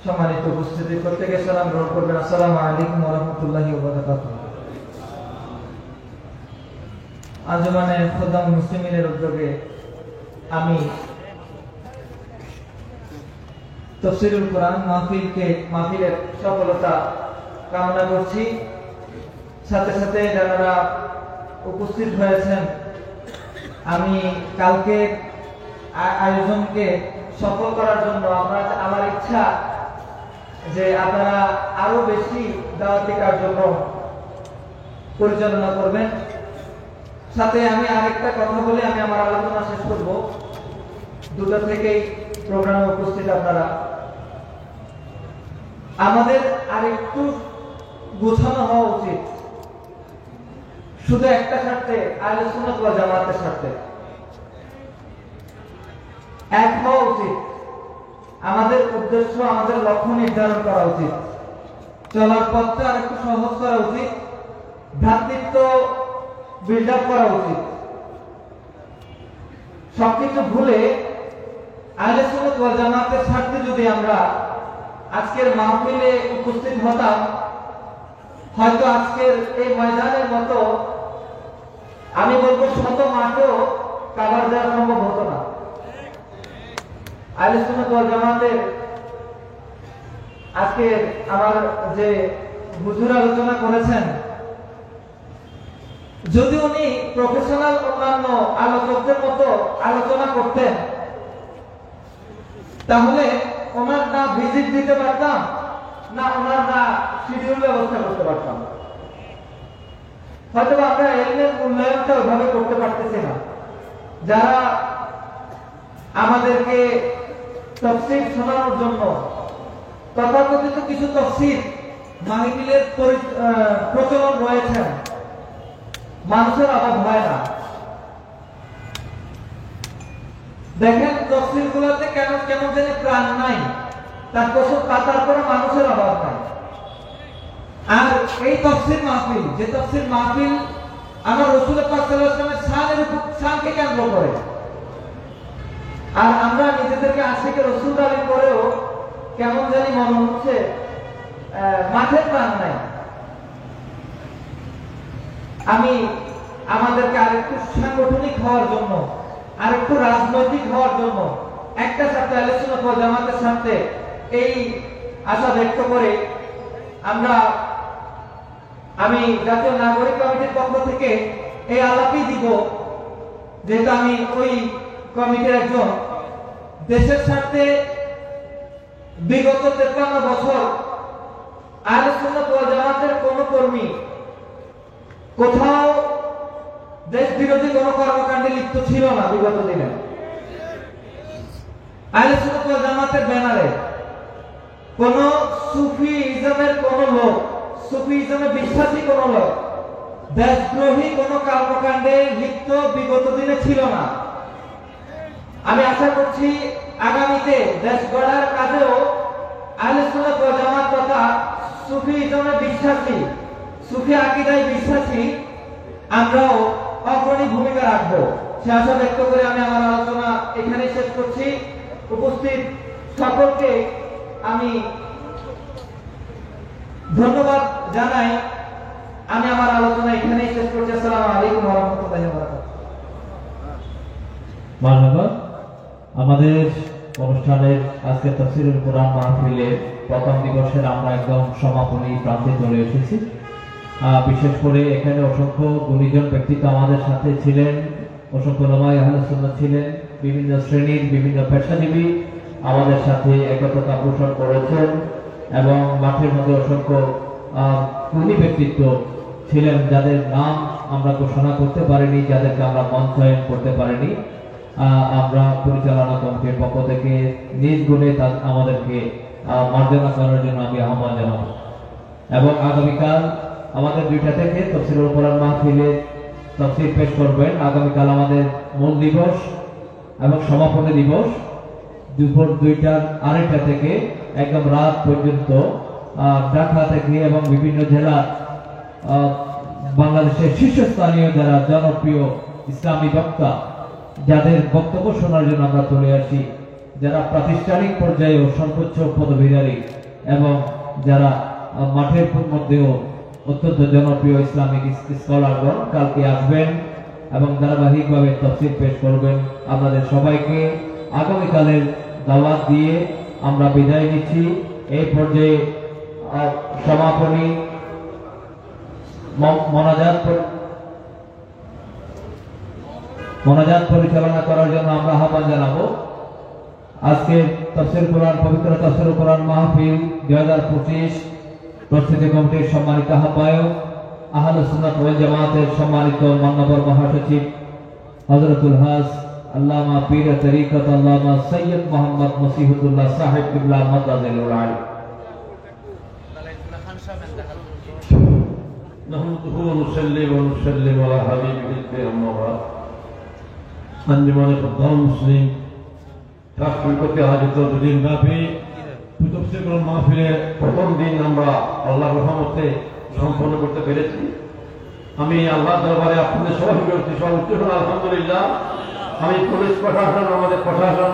সম্মানিত উপস্থিতি, প্রত্যেকে সালাম গ্রহণ করবেন। আসসালামু আলাইকুম ওয়া রাহমাতুল্লাহি ওয়া বারাকাতুহু। আঞ্জুমানে খুদাম মুসলিমিনের উদ্যোগে আমি তাফসীরুল কোরআন মাহফিলের সফলতা কামনা করছি। সাথে সাথে যারা উপস্থিত হয়েছেন, আমি কালকে আয়োজনকে সফল করার জন্য আমার ইচ্ছা যে আপনারা আরো বেশি দাওয়াতি কার্যক্রম পরিচালনা করবেন। সাথে আমি আরেকটা কথা বলে আমি আমার আলোচনা শেষ করব। 2টা থেকেই প্রোগ্রামে উপস্থিত আপনারা, আমাদের আরেকটু গোছানো হওয়া উচিত, শুধু একটা স্বার্থে, আহলে সুন্নাত ওয়াল জামাতের স্বার্থে এক হওয়া উচিত। আমাদের উদ্দেশ্য, আমাদের লক্ষ্য নির্ধারণ করা উচিত, চলার পথটা আরেকটু সহজ করা উচিত, ভ্রাতৃত্ব বিল্ড আপ করা উচিত। সবকিছু ভুলে আহলে সুন্নাত ওয়াল জামাতের স্বার্থে যদি আমরা আজকের মাহফিলে উপস্থিত হতাম, হয়তো আজকের এই ময়দানের মতো আমি বলবো শত মাঠেও কাভার দেওয়া সম্ভব হতো না। আহলে সুন্নাত ওয়াল জামাতের আজকে আমার যে হুজুর আলোচনা করেছেন, যদি উনি প্রফেশনাল অন্যান্য আলোচকদের মতো আলোচনা করতেন তাহলে ওনার না ভিজিট দিতে পারতাম, না ওনার না শিডিউল ব্যবস্থা করতে পারতাম। হয়তো আমরা এলমের মূল্যায়নটা ওইভাবে করতে পারতেছি না। যারা আমাদেরকে তাফসীর শোনানোর জন্য তথাকথিত কিছু তাফসীর মাহফিলের প্রচলন রয়েছে, মানুষের অভাব হয় না। দেখেন তাফসীর গুলোতে কেন কেমন যেন প্রাণ নাই, তারপরে মানুষের অভাব নাই। আর এই তাফসীর মাহফিল, যে তাফসীর মাহফিল আমার রাসূল পাক সাল্লাল্লাহু আলাইহি ওয়াসাল্লামের শানকে কেন্দ্র করে, আর আমরা নিজেদেরকে আশিকে রাসূল দাবি করেও কেমন জানি মনে হচ্ছে মাঠের প্রাণ নাই। আমি আমাদেরকে আরেকটু সাংগঠনিক হওয়ার জন্য, আরেকটু রাজনৈতিক হওয়ার জন্য একটা সাথে আহলে সুন্নাত ওয়াল জামাতের সাথে এই আশা ব্যক্ত করে আমি জাতীয় নাগরিক কমিটির পক্ষ থেকে এই আলাপই দিব, যেহেতু আমি ওই কমিটির একজন। দেশের স্বার্থে বিগত 53 বছর আহলে সুন্নাত ওয়াল জামাতের কোন কর্মী কোথাও দেশ বিরোধী কোন কর্মকাণ্ডে লিপ্ত ছিল না। বিগত দিনে আহলে সুন্নাত ওয়াল জামাতের ব্যানারে কোন সুফিইজমের কোন লোক, সুফিইজমে বিশ্বাসী কোন লোক দেশদ্রোহী কোন কর্মকাণ্ডে লিপ্ত বিগত দিনে ছিল না। আমি আশা করছি আগামীতে দেশ গড়ার কাজেও আহলে সুন্নাত ওয়াল জামাত তথা সুফিইজমে বিশ্বাসী, সুফি আকীদায় বিশ্বাসী আমরাও অগ্রণী ভূমিকা রাখবো। সে আশা ব্যক্ত করে আমি আমার আলোচনা এখানে শেষ করছি। উপস্থিত সকলকে আমি ধন্যবাদ জানাই। আমি আমার আলোচনা এখানেই শেষ করছি। আসসালামু আলাইকুম ওয়া রাহমাতুল্লাহি ওয়া বারাকাতুহু। মারহাবা। আমাদের অনুষ্ঠানের আজকে তাফসীরুল কোরআন মাহফিলের প্রথম দিবসের আমরা একদম সমাপনী প্রান্তে চলে এসেছি। বিশেষ করে এখানে অসংখ্য গুণীজন ব্যক্তিত্ব আমাদের সাথে ছিলেন, অসংখ্য উলামায়ে আহলে সুন্নাত ছিলেন, বিভিন্ন শ্রেণীর বিভিন্ন পেশাজীবী আমাদের সাথে একত্রতা পোষণ করেছেন, এবং মাঠের মধ্যে অসংখ্য গুণী ব্যক্তিত্ব ছিলেন যাদের নাম আমরা ঘোষণা করতে পারিনি, যাদেরকে আমরা মঞ্চায়ন করতে পারিনি। আমরা পরিচালনা কমিটির পক্ষ থেকে নিজ গুণে আমাদেরকে মার্জনা করার জন্য আমি আহ্বান জানাবো। এবং আগামীকাল আমাদের 2টা থেকে তাফসীরুল কোরআন মাহফিলে তাফসীর পেশ করবেন। আগামীকাল আমাদের মূল দিবস এবং সমাপনী দিবস দুপুর 2টার 2:30 থেকে একদম রাত পর্যন্ত ঢাকা থেকে এবং বিভিন্ন জেলা বাংলাদেশের শীর্ষস্থানীয় যারা জনপ্রিয় ইসলামী বক্তা, যাদের বক্তব্য শোনার জন্য আমরা চলে আসি, যারা প্রাতিষ্ঠানিক পর্যায়েও সর্বোচ্চ পদবীধারী এবং যারা মাঠের মধ্যেও অত্যন্ত জনপ্রিয় ইসলামিক স্কলারগণ কালকে আসবেন এবং ধারাবাহিকভাবে তাফসীর পেশ করবেন। আপনাদের সবাইকে আগামীকালের দাওয়াত দিয়ে আমরা বিদায় নিচ্ছি। এই পর্যায়ে সমাপনী মোনাজাত পরিচালনা করার জন্য আমরা আহ্বান জানাবো। আজকে তাফসীর কোরআন, পবিত্র তাফসীর কোরআন মাহফিল 2025 প্রস্তুতি কমিটির সম্মানিত আহ্বায়ক, আহলে সুন্নাত ওয়াল জামাতের সম্মানিত মাননীয় মহাসচিব হযরতুল হাজ আল্লামা পীর তরিকত আল্লামা সৈয়দ মোহাম্মদ মসিহুদ্দৌলা সাহেব কিবলা মাদ্দাজিলুল আলী। نحمده ونصلي ونسلم على حبيبه أما بعد। আঞ্জুমানে প্রধান মুসলিম রাষ্ট্রপতি আয়োজিত 2 দিন ব্যাপী তাফসীর কোরআন মাহফিলের প্রথম দিন আমরা আল্লাহর রহমতে সম্পন্ন করতে পেরেছি। আমি আল্লাহর দরবারে আপনাদের সবাই করছি সর্বোচ্চ আলহামদুলিল্লাহ। আমি পুলিশ প্রশাসন, আমাদের প্রশাসন,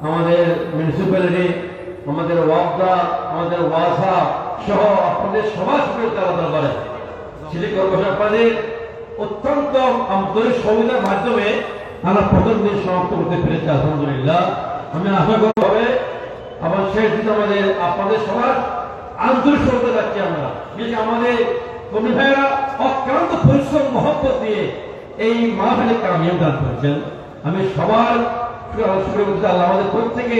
আমাদের মিউনিসিপ্যালিটি, আমাদের ওয়াবদা, আমাদের ওয়াসা সহ আপনাদের সবার সাথে তারা দরবারে সিটি কর্পোরেশন আপনাদের অত্যন্ত আন্তরিক সহযোগিতার মাধ্যমে আমরা প্রথম দিন সমাপ্ত করতে পেরেছি আলহামদুলিল্লাহ। আমি আশা করবো হবে আবার শেষ দিন আমাদের আপনাদের সবার আন্তরিক সরতে যাচ্ছি আমরা, যে আমাদের কর্মী ভাইয়েরা অক্লান্ত পরিশ্রম মহব্বত দিয়ে এই মাহফিলে কামিয়াব দান করেছেন। আমি সবার আল্লাহ আমাদের প্রত্যেকে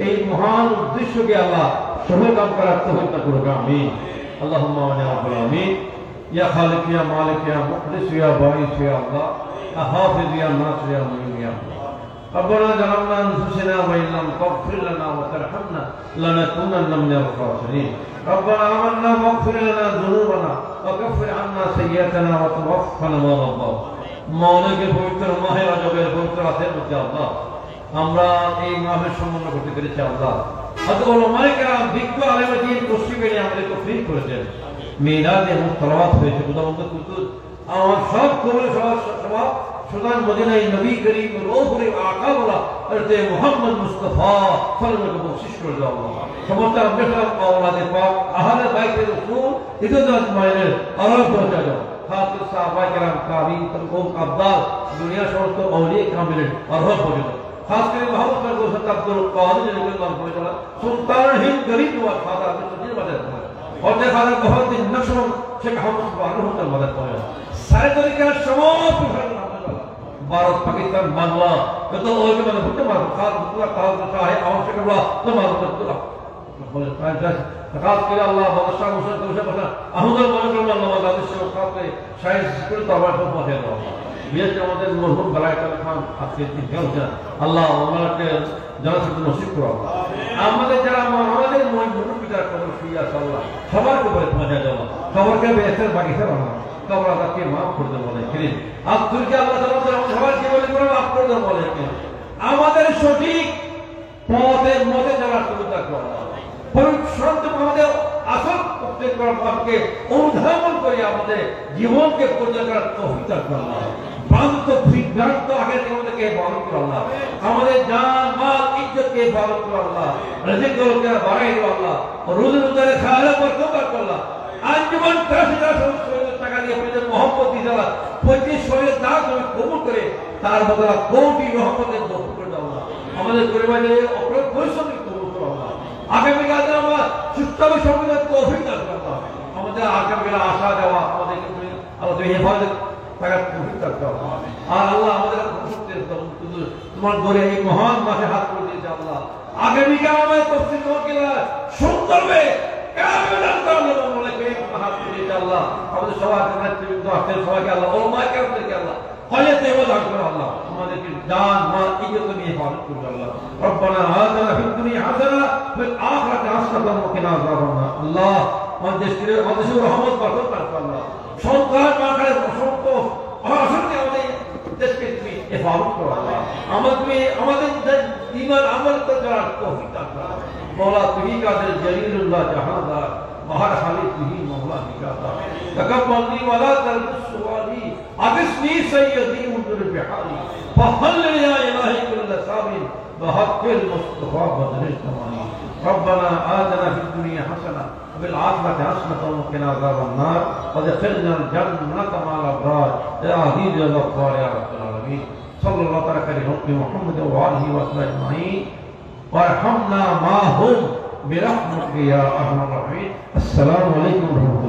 এই মহান উদ্দেশ্যকে আল্লাহ সফল কাম করার তৌফিক করুক। আমিন। আল্লাহুম্মা আমিন রাব্বুল আলামিন। ইয়া খালিক ইয়া মালিক ইয়া মুখলিস ইয়া বাঈস ইয়া আল্লাহ ইয়া হাফিজ ইয়া নাসির ইয়া মুঈন ইয়া আল্লাহ। ربنا ظلمنا انفسنا وان لم تغفر لنا وترحمنا لنكونن من الخاسرين. ربنا آمنا واغفر لنا ذنوبنا وكفر عنا سيئاتنا وتوفنا مع الابرار. মৌলিকের পবিত্র মাহে রজবের পবিত্র রাতের মধ্যে আল্লাহ আমরা এই মাহের সম্মান করতে পেরেছি। আল্লাহ বিজ্ঞ আলেমদ্দিন পশ্চিমে আমাদের তৌফিক করেছেন। মিলাদে মুস্তলাওয়াত হয়েছে, খুদাবন্দ কুতুব আমার সব কবরে সবার সুদান মদিনায় নবী করিম রূহুল আকা বলা হযরত মুহাম্মদ মুস্তাফা সাল্লাল্লাহু বখশিশ করে দাও। সমস্ত আম্বিয়া আওলাদে পাক আহলে বাইতে রাসূল ইদুদাত মায়ের আরাফ পৌঁছা দাও। খাতির সাহাবায়ে কেরাম তাবিঈন তাবিঈন আবদাল দুনিয়া সমস্ত আউলিয়া কামিলের আরাফ পৌঁছা দাও। खास कर मोहम्मद रसूल अब्दुल कादिर जिलगान पहुंचा सुल्तान हिंद गरीब हुआ खादा में सुधीर मदद और ने खादा बहुत दिन नक्शों शेख अहमद सुभान होता मदद पहुंचा सारे तरीके का समाप्त भारत पाकिस्तान बांग्ला तो और के मतलब भुट्टे मार खास पूरा काल का है आवश्यक हुआ तो मार पूरा बोले खास कर अल्लाह बादशाह मुझे तो से पता अहमद मौलाना अल्लाह बादशाह खास के शायद स्कूल तवा को पहुंचे दो বিশেষ আমাদের মরহুম বেলায়েত খান আজকে দিন আল্লাহ ওনাকে জান্নাতুল নসিব করো। আমাদের যারা আমাদের মুরব্বী যারা কবর শুয়ে আছে আল্লাহ সবার কবরে পৌঁছে দাও, কবরকে বেহেশতের বাগিচা বানাও, কবর আদাকে মাফ করে দাও বলে কিরে আব্দুলকে আল্লাহ তাআলা সবার জীবনে করে মাফ করে দাও বলে কিরে আমাদের সঠিক পথের মধ্যে যারা সুবিধা করো পরিশ্রম আমাদের আসল প্রত্যেক কর্মকে অনুধাবন করে আমাদের জীবনকে পরিচালনা করার তৌফিক দান করো। ভ্রান্ত বিভ্রান্ত আগে আমাদেরকে হেফাজত করো আল্লাহ, আমাদের জান মাল ইজ্জতকে হেফাজত করো আল্লাহ, রিজিককে বাড়াই দাও আল্লাহ, রোজে রোজারে খায়ালে বরকত করো আল্লাহ। আঞ্জুমান 83,000 টাকা দিয়ে আপনাদের মহব্বত দিয়ে আল্লাহ 35 দান তুমি কবুল করে তার বদলে কোটি রহমতের দোয়া করে দাও আল্লাহ। আমাদের পরিবারের অপর পরিশ্রম কবুল করো আল্লাহ। আগামী কালে আমরা সুস্থভাবে সংবিধান তৌফিক দান করো আল্লাহ। আমাদের আগামী আসা যাওয়া আমাদেরকে আল্লাহ তুমি হেফাজত তারা তৌফিক দান করো আর আল্লাহ আমাদের তোমার ঘরে এই মহান মাঠে হাত করে দিয়েছে আল্লাহ। আগামী কালে আমাদের তফসিল মহকিলা সুন্দরভাবে আল্লাহ আমাদের সবার সবাইকে আল্লাহ ওলামায়ে কেরামদেরকে আল্লাহ خليت يوضع الله هذا الدان ما يجتمع يفعل الله ربنا آتنا في الدنيا حسنة في الآخرة حسنة وقنا عذاب النار الله ما تشكر رحمت بركات الله شنقار ما كان شنقو أشرت هذا تشكر في يفعل الله আমাদের ঈমান আমল করার তৌফিক দান করো মওলা তুমি কাদের জলিলুল্লাহ জাহানদার বাহার খালিক তুমি মওলা নিকাতা تقبلني ولا تلبس سوالي أغثني سيدي انظر بحالي فهل يا إلهي كل سامي بحق المصطفى بدر الزماني ربنا آتنا في الدنيا حسنة وفي الآخرة حسنة وقنا عذاب النار وادخلنا الجنة مع الأبرار يا عزيز يا غفار يا رب العالمين صلى الله على محمد وآله وصحبه أجمعين وارحمنا معهم برحمتك يا أرحم الراحمين. السلام عليكم ورحمة الله.